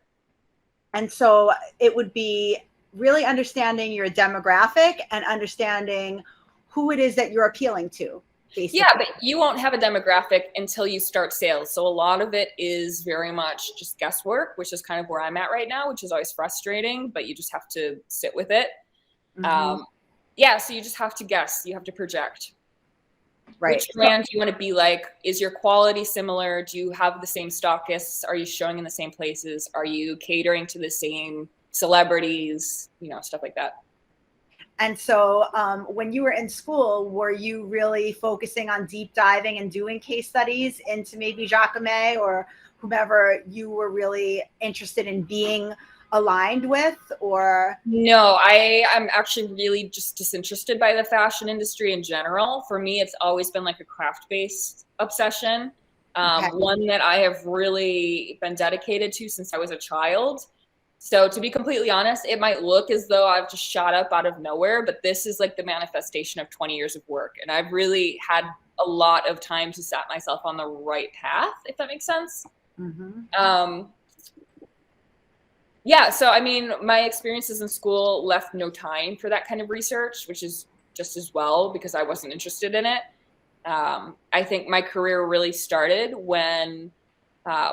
And so it would be really understanding your demographic and understanding who it is that you're appealing to. Basically. Yeah, but you won't have a demographic until you start sales. So a lot of it is very much just guesswork, which is kind of where I'm at right now, which is always frustrating, but you just have to sit with it. So you just have to guess. You have to project. Right. Which brand do you want to be like? Is your quality similar? Do you have the same stockists? Are you showing in the same places? Are you catering to the same celebrities? Stuff like that. And so when you were in school, were you really focusing on deep diving and doing case studies into maybe Jacquemus or whomever you were really interested in being aligned with? Or no, I'm actually really just disinterested by the fashion industry in general. For me, it's always been like a craft-based obsession, one that I have really been dedicated to since I was a child. So to be completely honest, it might look as though I've just shot up out of nowhere, but this is like the manifestation of 20 years of work. And I've really had a lot of time to set myself on the right path, if that makes sense. So I mean, my experiences in school left no time for that kind of research, which is just as well because I wasn't interested in it. I think my career really started when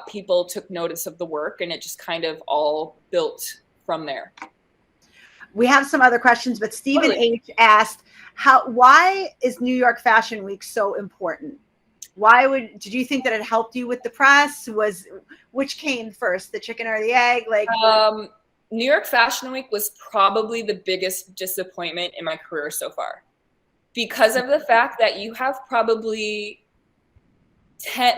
people took notice of the work and it just kind of all built from there. We have some other questions, but Stephen H asked, why is New York Fashion Week so important? Did you think that it helped you with the press? Which came first, the chicken or the egg? New York Fashion Week was probably the biggest disappointment in my career so far because of the fact that you have probably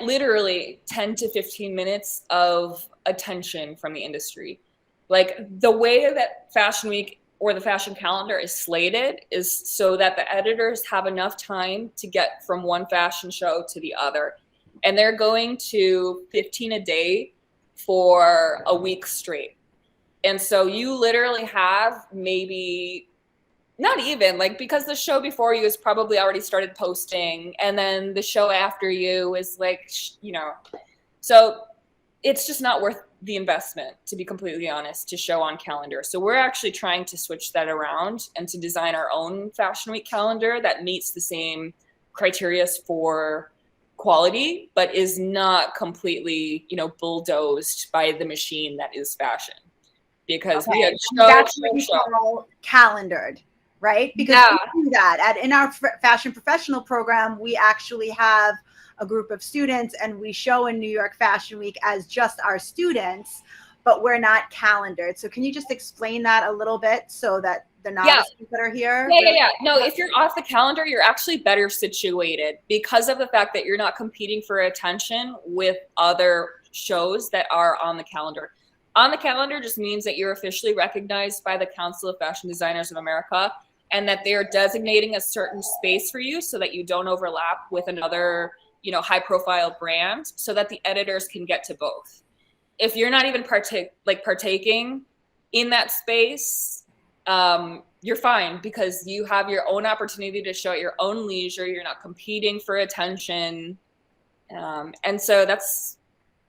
literally 10 to 15 minutes of attention from the industry. Like the way that Fashion Week or the fashion calendar is slated is so that the editors have enough time to get from one fashion show to the other. And they're going to 15 a day for a week straight. And so you literally have maybe not even because the show before you has probably already started posting and then the show after you is so it's just not worth the investment, to be completely honest, to show on calendar. So we're actually trying to switch that around and to design our own Fashion Week calendar that meets the same criteria for quality, but is not completely, bulldozed by the machine that is fashion. Because we had that's what you call calendared. right? Because we do that in our fashion professional program. We actually have a group of students and we show in New York Fashion Week as just our students, but we're not calendared. So can you just explain that a little bit so that the novices that are here? Yeah. No, if you're off the calendar, you're actually better situated because of the fact that you're not competing for attention with other shows that are on the calendar. On the calendar just means that you're officially recognized by the Council of Fashion Designers of America and that they are designating a certain space for you so that you don't overlap with another, high profile brand, so that the editors can get to both. If you're not even partaking in that space, you're fine because you have your own opportunity to show at your own leisure. You're not competing for attention. And so that's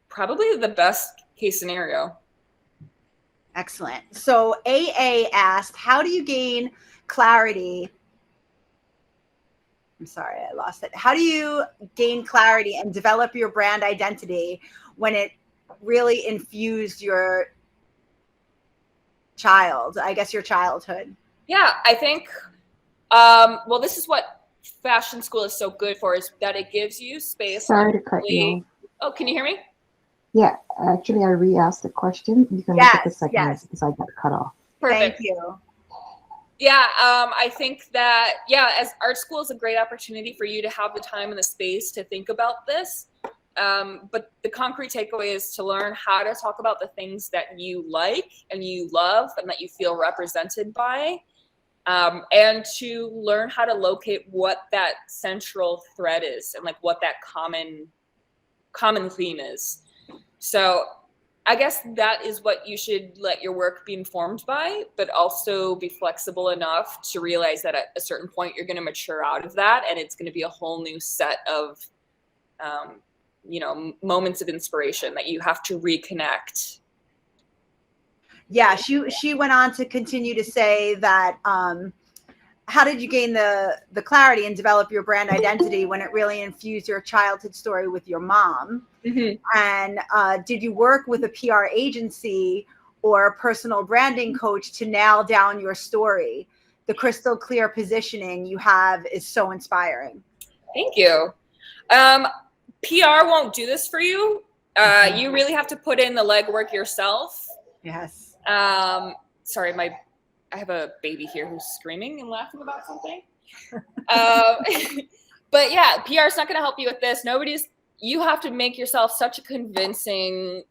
probably the best case scenario. Excellent. So AA asked, how do you gain clarity? I'm sorry, I lost it. How do you gain clarity and develop your brand identity when it really infused your childhood? Yeah, I think, this is what fashion school is so good for, is that it gives you space. Sorry to cut you. Oh, can you hear me? Yeah, actually, I re-asked the question. You can look at the second one because I got cut off. Perfect. Thank you. Yeah, I think that, as art school is a great opportunity for you to have the time and the space to think about this. But the concrete takeaway is to learn how to talk about the things that you like and you love and that you feel represented by, and to learn how to locate what that central thread is and what that common theme is. So I guess that is what you should let your work be informed by, but also be flexible enough to realize that at a certain point you're going to mature out of that and it's going to be a whole new set of moments of inspiration that you have to reconnect. Yeah, she went on to continue to say that how did you gain the clarity and develop your brand identity when it really infused your childhood story with your mom? Mm-hmm. And did you work with a PR agency or a personal branding coach to nail down your story? The crystal clear positioning you have is so inspiring. Thank you. PR won't do this for you. You really have to put in the legwork yourself. Yes. Sorry, I have a baby here who's screaming and laughing about something. But yeah, PR is not going to help you with this. You have to make yourself such a convincing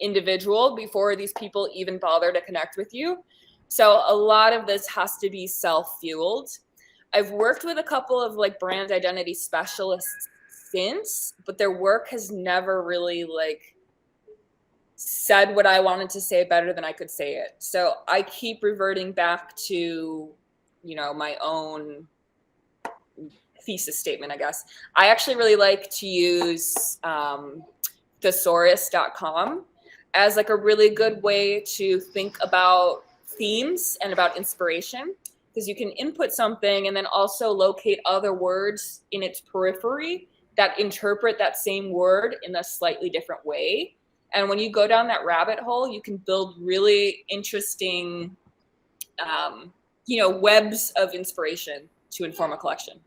individual before these people even bother to connect with you. So a lot of this has to be self-fueled. I've worked with a couple of brand identity specialists since, but their work has never really said what I wanted to say better than I could say it. So I keep reverting back to, my own thesis statement, I guess. I actually really like to use thesaurus.com as a really good way to think about themes and about inspiration, because you can input something and then also locate other words in its periphery that interpret that same word in a slightly different way. And when you go down that rabbit hole, you can build really interesting, webs of inspiration to inform a collection.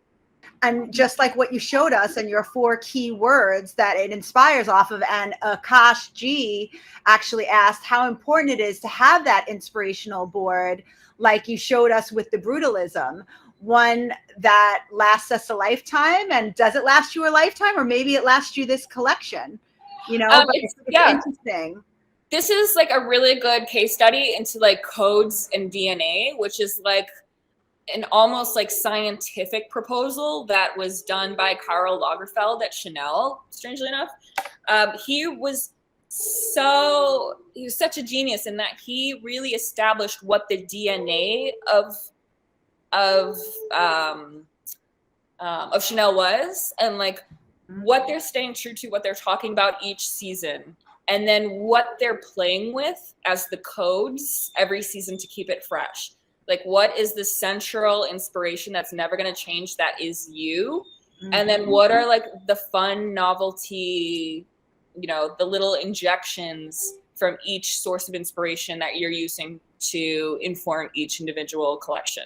And just like what you showed us and your 4 key words that it inspires off of, and Akash G actually asked how important it is to have that inspirational board, like you showed us with the brutalism, one that lasts us a lifetime. And does it last you a lifetime, or maybe it lasts you this collection? But it's interesting. This is a really good case study into codes and DNA, which is an almost scientific proposal that was done by Karl Lagerfeld at Chanel, strangely enough. He was such a genius in that he really established what the DNA of Chanel was, and what they're staying true to, what they're talking about each season, and then what they're playing with as the codes every season to keep it fresh. What is the central inspiration that's never going to change that is you? Mm-hmm. And then what are the fun novelty, the little injections from each source of inspiration that you're using to inform each individual collection?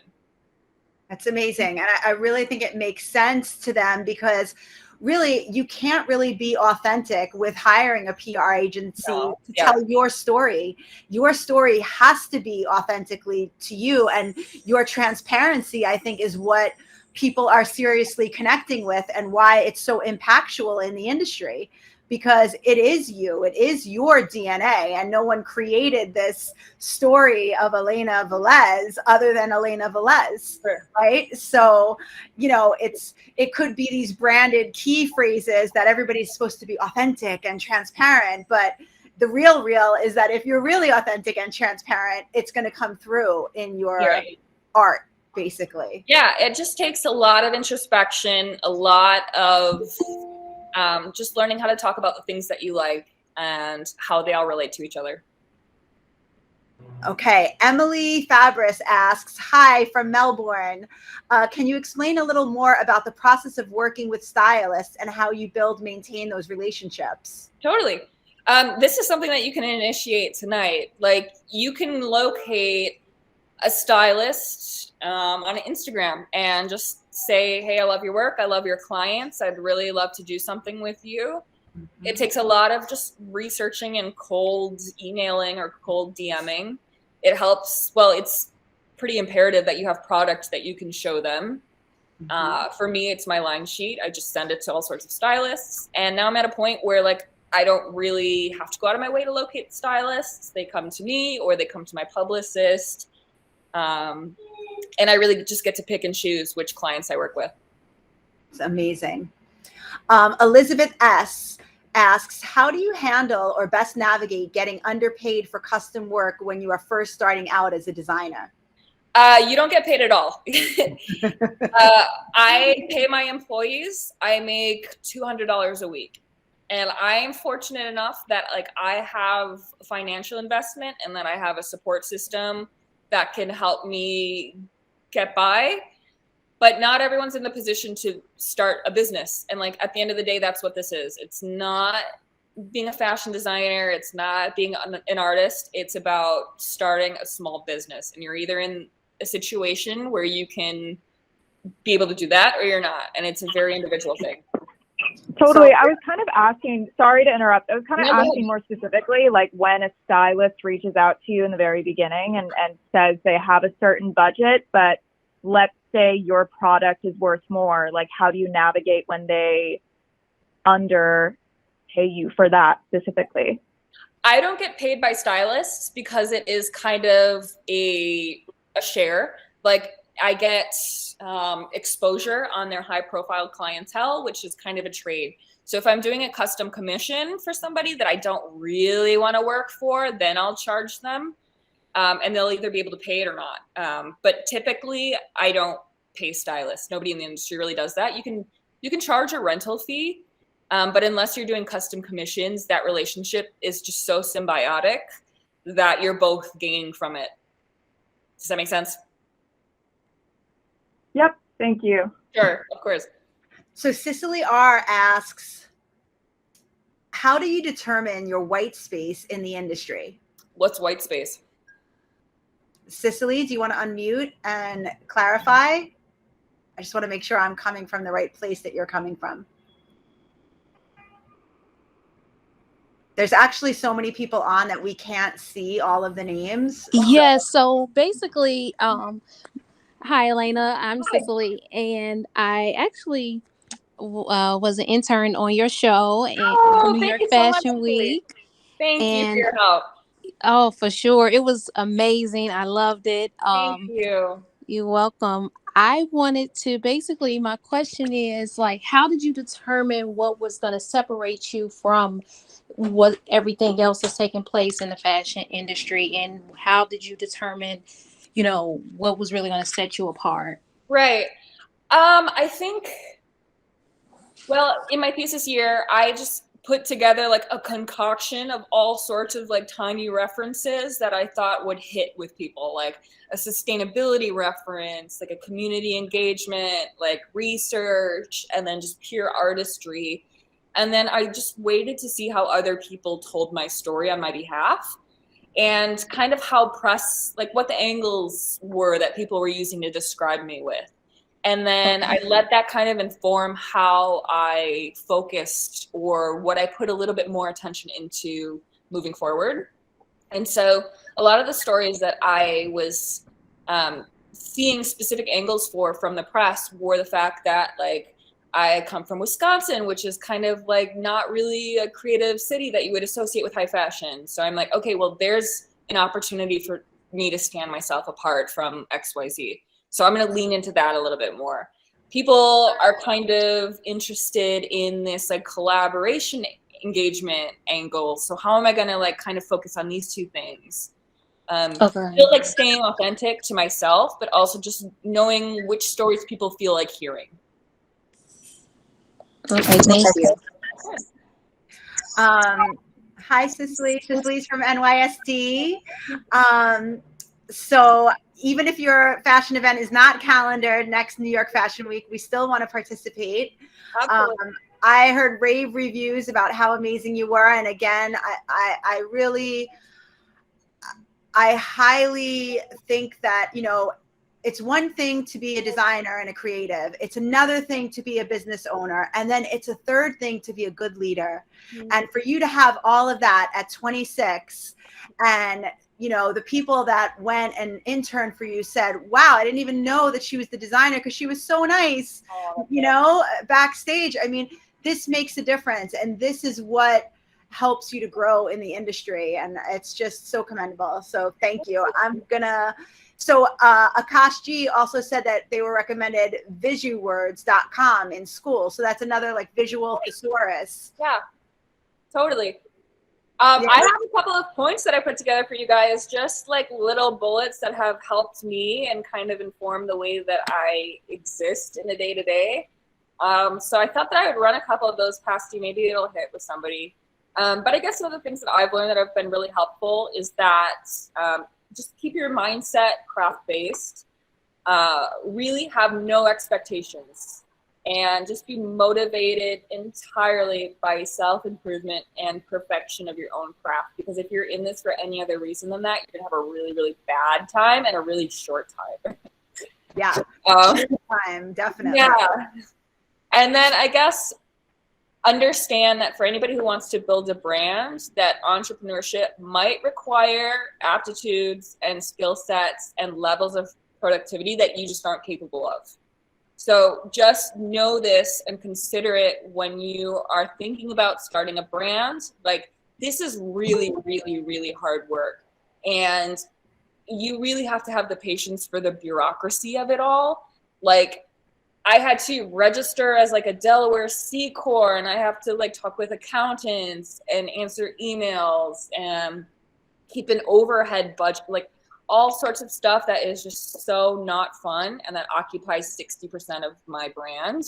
That's amazing. And I really think it makes sense to them, because really you can't really be authentic with hiring a PR agency to tell your story. Your story has to be authentically to you, and your transparency, I think, is what people are seriously connecting with, and why it's so impactful in the industry, because it is you, it is your DNA, and no one created this story of Elena Velez other than Elena Velez, right? So, you know, it could be these branded key phrases that everybody's supposed to be authentic and transparent, but the real is that if you're really authentic and transparent, it's going to come through in your art, basically. Yeah, it just takes a lot of introspection, a lot of just learning how to talk about the things that you like and how they all relate to each other. Okay, Emily Fabris asks, hi from Melbourne. Can you explain a little more about the process of working with stylists and how you maintain those relationships? Totally. This is something that you can initiate tonight. Like, you can locate a stylist on Instagram and just say, hey, I love your work. I love your clients. I'd really love to do something with you. Mm-hmm. It takes a lot of just researching and cold emailing or cold DMing. It helps. Well, it's pretty imperative that you have product that you can show them. Mm-hmm. For me, it's my line sheet. I just send it to all sorts of stylists. And now I'm at a point where, like, I don't really have to go out of my way to locate stylists. They come to me, or they come to my publicist. And I really just get to pick and choose which clients I work with. It's amazing. Elizabeth S. asks, how do you handle or best navigate getting underpaid for custom work when you are first starting out as a designer? You don't get paid at all. I pay my employees. I make $200 a week. And I am fortunate enough that, like, I have a financial investment, and then I have a support system that can help me get by. But not everyone's in the position to start a business. And, like, at the end of the day, that's what this is. It's not being a fashion designer. It's not being an artist. It's about starting a small business. And you're either in a situation where you can be able to do that, or you're not. And it's a very individual thing. Totally. I was kind of asking, sorry to interrupt, I was kind of asking more specifically, like, when a stylist reaches out to you in the very beginning and says they have a certain budget, but let's say your product is worth more, like, how do you navigate when they underpay you for that specifically? I don't get paid by stylists because it is kind of a share. Like, I get exposure on their high profile clientele, which is kind of a trade. So if I'm doing a custom commission for somebody that I don't really want to work for, then I'll charge them. And they'll either be able to pay it or not. But typically I don't pay stylists. Nobody in the industry really does that. You can charge a rental fee. But unless you're doing custom commissions, that relationship is just so symbiotic that you're both gaining from it. Does that make sense? Yep. Thank you. Sure. Of course. So Cicely R asks, how do you determine your white space in the industry? What's white space? Cicely, do you want to unmute and clarify? I just want to make sure I'm coming from the right place that you're coming from. There's actually so many people on that we can't see all of the names. Yeah, so basically, hi, Elena. I'm Cicely, and I actually was an intern on your show and New York Fashion Week. Thank you for your help. Oh, for sure. It was amazing. I loved it. Thank you. You're welcome. I wanted to basically, my question is, like, how did you determine what was going to separate you from what everything else is taking place in the fashion industry, and how did you determine, you know, what was really going to set you apart? Right. I think, well, in my thesis year, I just put together like a concoction of all sorts of like tiny references that I thought would hit with people, like a sustainability reference, like a community engagement, like research, and then just pure artistry. And then I just waited to see how other people told my story on my behalf, and kind of how press, like what the angles were that people were using to describe me with. And then I let that kind of inform how I focused or what I put a little bit more attention into moving forward. And so a lot of the stories that I was seeing specific angles for from the press were the fact that, like, I come from Wisconsin, which is kind of like not really a creative city that you would associate with high fashion. So I'm like, okay, well, there's an opportunity for me to stand myself apart from XYZ. So I'm going to lean into that a little bit more. People are kind of interested in this like collaboration engagement angle. So how am I going to like kind of focus on these two things? Still like staying authentic to myself, but also just knowing which stories people feel like hearing. Okay, thank you. Hi, Cicely. Cicely's from NYSD. So even if your fashion event is not calendared next New York Fashion Week, we still want to participate. I heard rave reviews about how amazing you were. And again, I highly think that, you know, it's one thing to be a designer and a creative. It's another thing to be a business owner. And then it's a third thing to be a good leader. Mm-hmm. And for you to have all of that at 26, and, you know, the people that went and interned for you said, wow, I didn't even know that she was the designer because she was so nice, you know, backstage. I mean, this makes a difference. And this is what helps you to grow in the industry. And it's just so commendable. So thank you. So Akash G also said that they were recommended visuwords.com in school. So that's another like visual thesaurus. Yeah, totally. I have a couple of points that I put together for you guys, just like little bullets that have helped me and kind of inform the way that I exist in the day-to-day. So I thought that I would run a couple of those past you. Maybe it'll hit with somebody. But I guess one of the things that I've learned that have been really helpful is that just keep your mindset craft-based, really have no expectations, and just be motivated entirely by self-improvement and perfection of your own craft. Because if you're in this for any other reason than that, you're gonna have a really, really bad time and a really short time. Yeah, short time, definitely. Yeah. And then I guess understand that for anybody who wants to build a brand, that entrepreneurship might require aptitudes and skill sets and levels of productivity that you just aren't capable of. So just know this and consider it when you are thinking about starting a brand. Like, this is really, really, really hard work. And you really have to have the patience for the bureaucracy of it all. Like, I had to register as like a Delaware C Corp, and I have to like talk with accountants and answer emails and keep an overhead budget, like all sorts of stuff that is just so not fun, and that occupies 60% of my brand.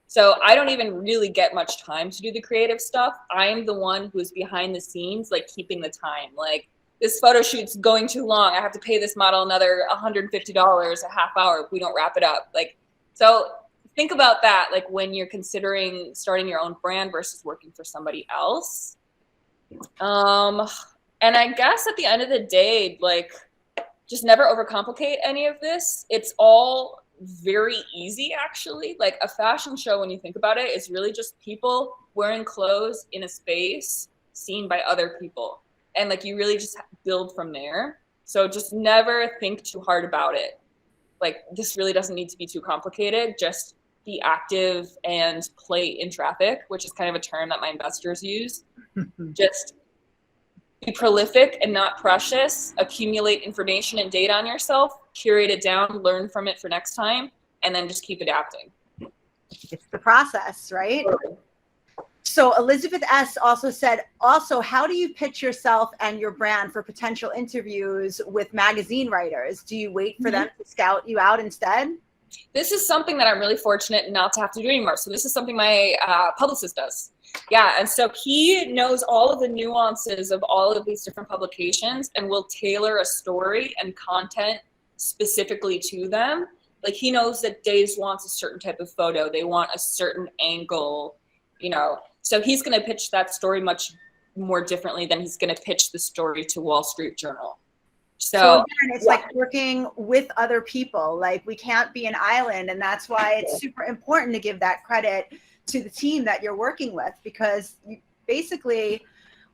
So I don't even really get much time to do the creative stuff. I'm the one who's behind the scenes, like keeping the time. Like, this photo shoot's going too long. I have to pay this model another $150 a half hour if we don't wrap it up. Like, so think about that, like when you're considering starting your own brand versus working for somebody else. And I guess at the end of the day, like, just never overcomplicate any of this. It's all very easy, actually. Like, a fashion show, when you think about it, is really just people wearing clothes in a space seen by other people. And like, you really just build from there. So just never think too hard about it. Like, this really doesn't need to be too complicated. Just be active and play in traffic, which is kind of a term that my investors use. Just be prolific and not precious. Accumulate information and data on yourself, curate it down, learn from it for next time, and then just keep adapting. It's the process, right? So Elizabeth S. also said, how do you pitch yourself and your brand for potential interviews with magazine writers? Do you wait for them to scout you out instead? This is something that I'm really fortunate not to have to do anymore. So this is something my publicist does. Yeah, and so he knows all of the nuances of all of these different publications and will tailor a story and content specifically to them. Like, he knows that Days wants a certain type of photo. They want a certain angle, you know. So he's going to pitch that story much more differently than he's going to pitch the story to Wall Street Journal. So again, it's like working with other people. Like we can't be an island, and that's why it's super important to give that credit to the team that you're working with, because basically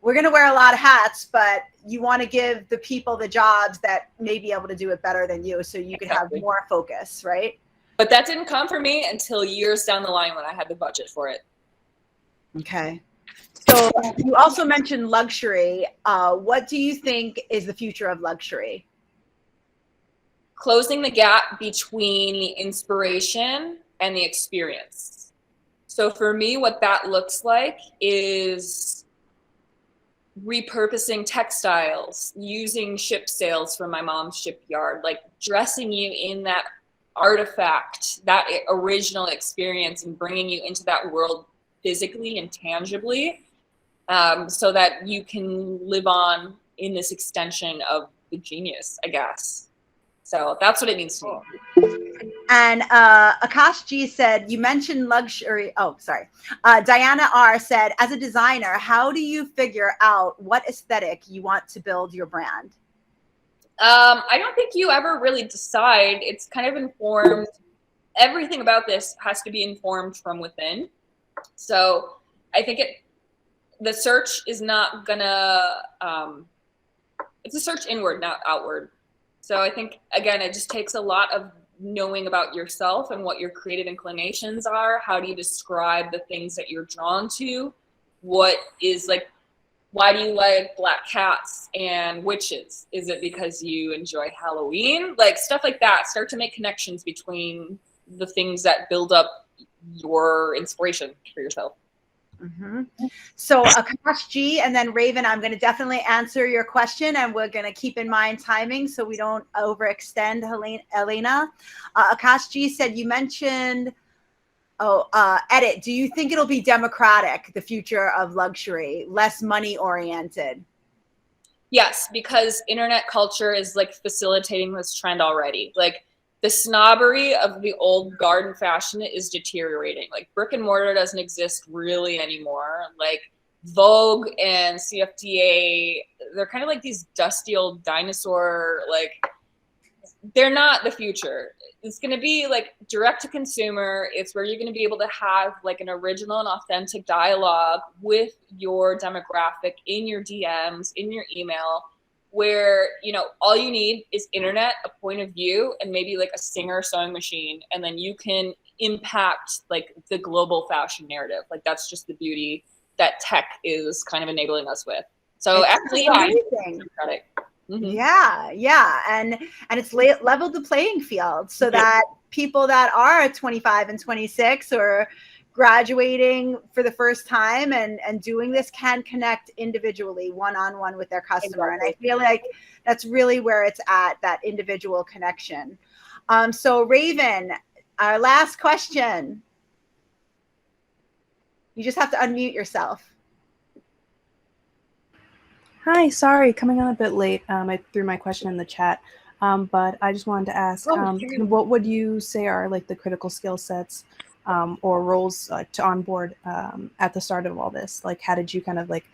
we're going to wear a lot of hats, but you want to give the people the jobs that may be able to do it better than you, so you can have more focus, right? But that didn't come for me until years down the line when I had the budget for it. Okay. So you also mentioned luxury. What do you think is the future of luxury? Closing the gap between the inspiration and the experience. So for me, what that looks like is repurposing textiles, using ship sails from my mom's shipyard, like dressing you in that artifact, that original experience, and bringing you into that world physically and tangibly, so that you can live on in this extension of the genius, I guess. So that's what it means to me. And Akash G said, you mentioned luxury. Oh, sorry. Diana R said, as a designer, how do you figure out what aesthetic you want to build your brand? I don't think you ever really decide. It's kind of informed. Everything about this has to be informed from within. So I think the search is not gonna, it's a search inward, not outward. So I think, again, it just takes a lot of knowing about yourself and what your creative inclinations are. How do you describe the things that you're drawn to? What is like, why do you like black cats and witches? Is it because you enjoy Halloween? Like stuff like that. Start to make connections between the things that build up your inspiration for yourself. Mm-hmm. So Akash G and then Raven, I'm going to definitely answer your question, and we're going to keep in mind timing so we don't overextend Elena. Akash G said, you mentioned, edit. Do you think it'll be democratic, the future of luxury, less money oriented? Yes, because internet culture is like facilitating this trend already. Like the snobbery of the old garden fashion is deteriorating. Like brick and mortar doesn't exist really anymore. Like Vogue and CFDA, they're kind of like these dusty old dinosaur, like they're not the future. It's going to be like direct to consumer. It's where you're going to be able to have like an original and authentic dialogue with your demographic in your DMs, in your email, where, you know, all you need is internet, a point of view, and maybe like a Singer sewing machine. And then you can impact like the global fashion narrative. Like that's just the beauty that tech is kind of enabling us with. So it's actually, amazing. Mm-hmm. Yeah. And it's leveled the playing field so that people that are 25 and 26 or graduating for the first time and doing this can connect individually, one-on-one with their customer. Exactly. And I feel like that's really where it's at, that individual connection. So Raven, our last question. You just have to unmute yourself. Hi, sorry, coming on a bit late. I threw my question in the chat, but I just wanted to ask, what would you say are like the critical skill sets or roles to onboard at the start of all this? Like, how did you kind of like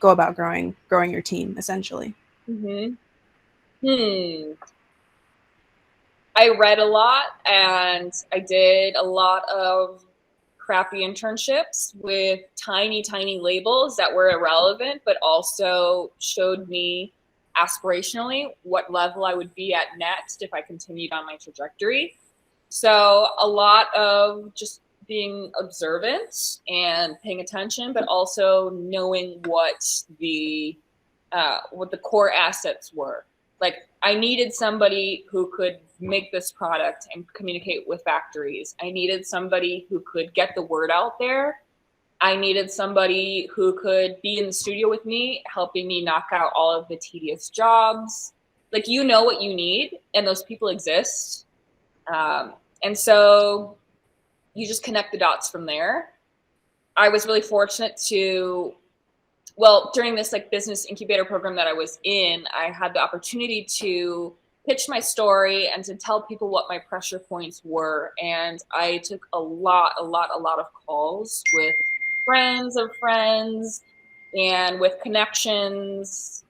go about growing your team, essentially? I read a lot, and I did a lot of crappy internships with tiny labels that were irrelevant, but also showed me aspirationally what level I would be at next if I continued on my trajectory. So a lot of just being observant and paying attention, but also knowing what the core assets were. Like I needed somebody who could make this product and communicate with factories. I needed somebody who could get the word out there. I needed somebody who could be in the studio with me, helping me knock out all of the tedious jobs. Like, you know what you need, and those people exist. And so you just connect the dots from there. I was really fortunate to, well, during this like business incubator program that I was in, I had the opportunity to pitch my story and to tell people what my pressure points were. And I took a lot of calls with friends of friends and with connections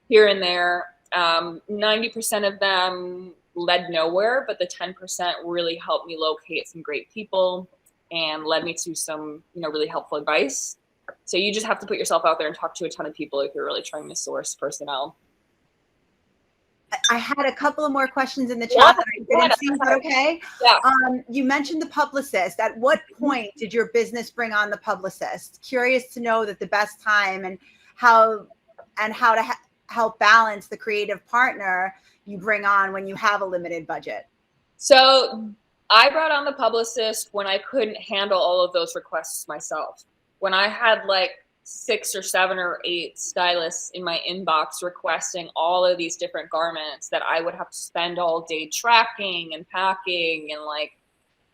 here and there. 90% of them led nowhere, but the 10% really helped me locate some great people and led me to some, really helpful advice. So you just have to put yourself out there and talk to a ton of people if you're really trying to source personnel. I had a couple of more questions in the chat that I didn't see. Is that okay? Yeah. You mentioned the publicist. At what point did your business bring on the publicist? Curious to know that the best time and how to help balance the creative partner you bring on when you have a limited budget. So I brought on the publicist when I couldn't handle all of those requests myself. When I had like 6 or 7 or 8 stylists in my inbox requesting all of these different garments that I would have to spend all day tracking and packing and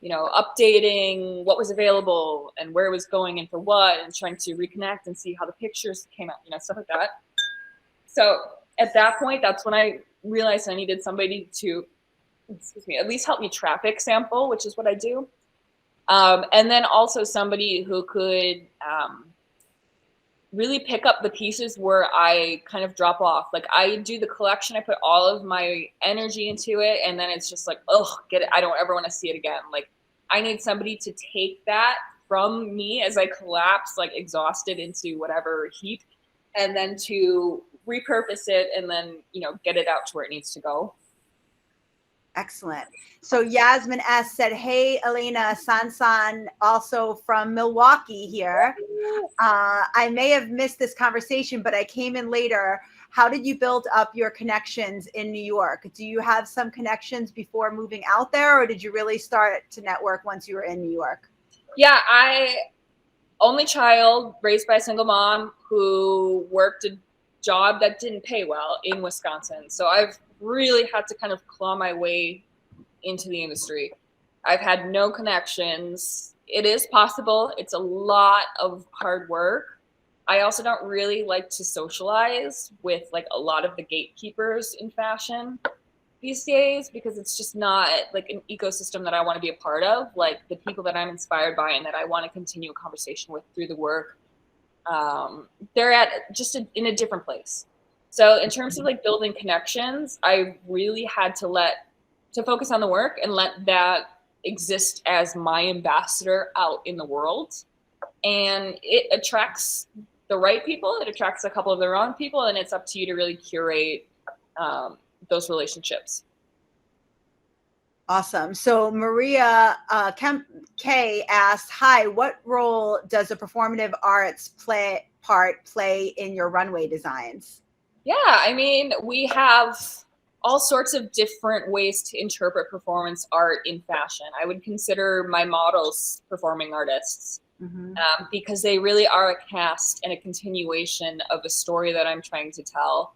updating what was available and where it was going and for what, and trying to reconnect and see how the pictures came out, stuff like that. So at that point, that's when I realized I needed somebody to, at least help me traffic sample, which is what I do. And then also somebody who could really pick up the pieces where I kind of drop off. Like I do the collection, I put all of my energy into it, and then it's just like, oh, get it. I don't ever want to see it again. Like I need somebody to take that from me as I collapse, like exhausted into whatever heap, and then to repurpose it and then, get it out to where it needs to go. Excellent. So Yasmin S said, hey, Elena, Sansan, also from Milwaukee here. I may have missed this conversation, but I came in later. How did you build up your connections in New York? Do you have some connections before moving out there, or did you really start to network once you were in New York? Yeah, only child raised by a single mom who worked a job that didn't pay well in Wisconsin. So I've really had to kind of claw my way into the industry. I've had no connections. It is possible. It's a lot of hard work. I also don't really like to socialize with like a lot of the gatekeepers in fashion these days, because it's just not like an ecosystem that I want to be a part of. Like the people that I'm inspired by and that I want to continue a conversation with through the work, they're at in a different place. So in terms of like building connections, I really had to focus on the work and let that exist as my ambassador out in the world. And it attracts the right people. It attracts a couple of the wrong people. And it's up to you to really curate those relationships. Awesome. So Maria K asked, hi, what role does the performative arts play in your runway designs? Yeah, I mean, we have all sorts of different ways to interpret performance art in fashion. I would consider my models performing artists, because they really are a cast and a continuation of a story that I'm trying to tell.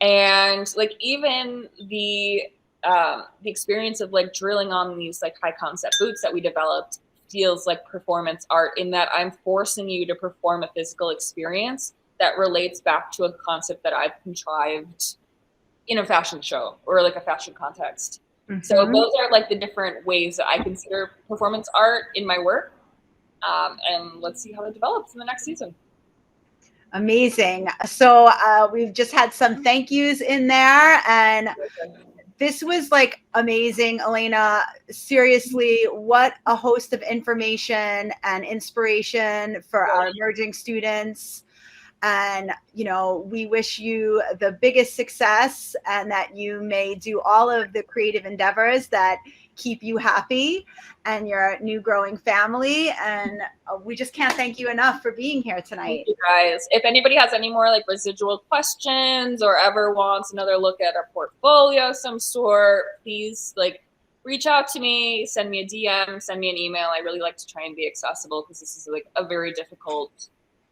And like even the experience of like drilling on these like high concept boots that we developed feels like performance art, in that I'm forcing you to perform a physical experience that relates back to a concept that I've contrived in a fashion show or like a fashion context. So those are like the different ways that I consider performance art in my work. And let's see how it develops in the next season. Amazing. So we've just had some thank yous in there, and this was like amazing, Elena. Seriously, what a host of information and inspiration for our emerging students. And, we wish you the biggest success, and that you may do all of the creative endeavors that keep you happy and your new growing family. And we just can't thank you enough for being here tonight. Thank you guys. If anybody has any more like residual questions or ever wants another look at our portfolio of some sort, please like reach out to me, send me a DM, send me an email. I really like to try and be accessible, because this is like a very difficult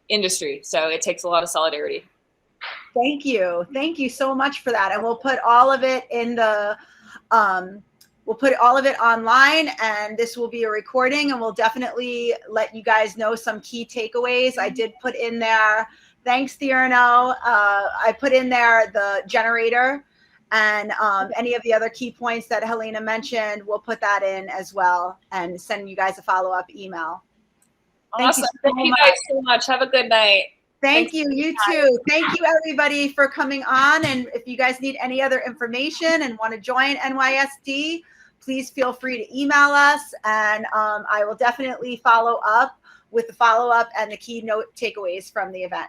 industry. So it takes a lot of solidarity. Thank you. Thank you so much for that. And we'll put all of it in the, we'll put all of it online, and this will be a recording, and we'll definitely let you guys know some key takeaways. I did put in there, thanks Thierno. I put in there the generator, and any of the other key points that Helena mentioned, we'll put that in as well and send you guys a follow-up email. Awesome. Thank you guys so much. Have a good night. Thank you. You too. Thank you, everybody, for coming on. And if you guys need any other information and want to join NYSD, please feel free to email us. And I will definitely follow up with the follow-up and the keynote takeaways from the event.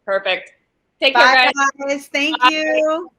Perfect. Take care, guys. Bye, guys. Thank you.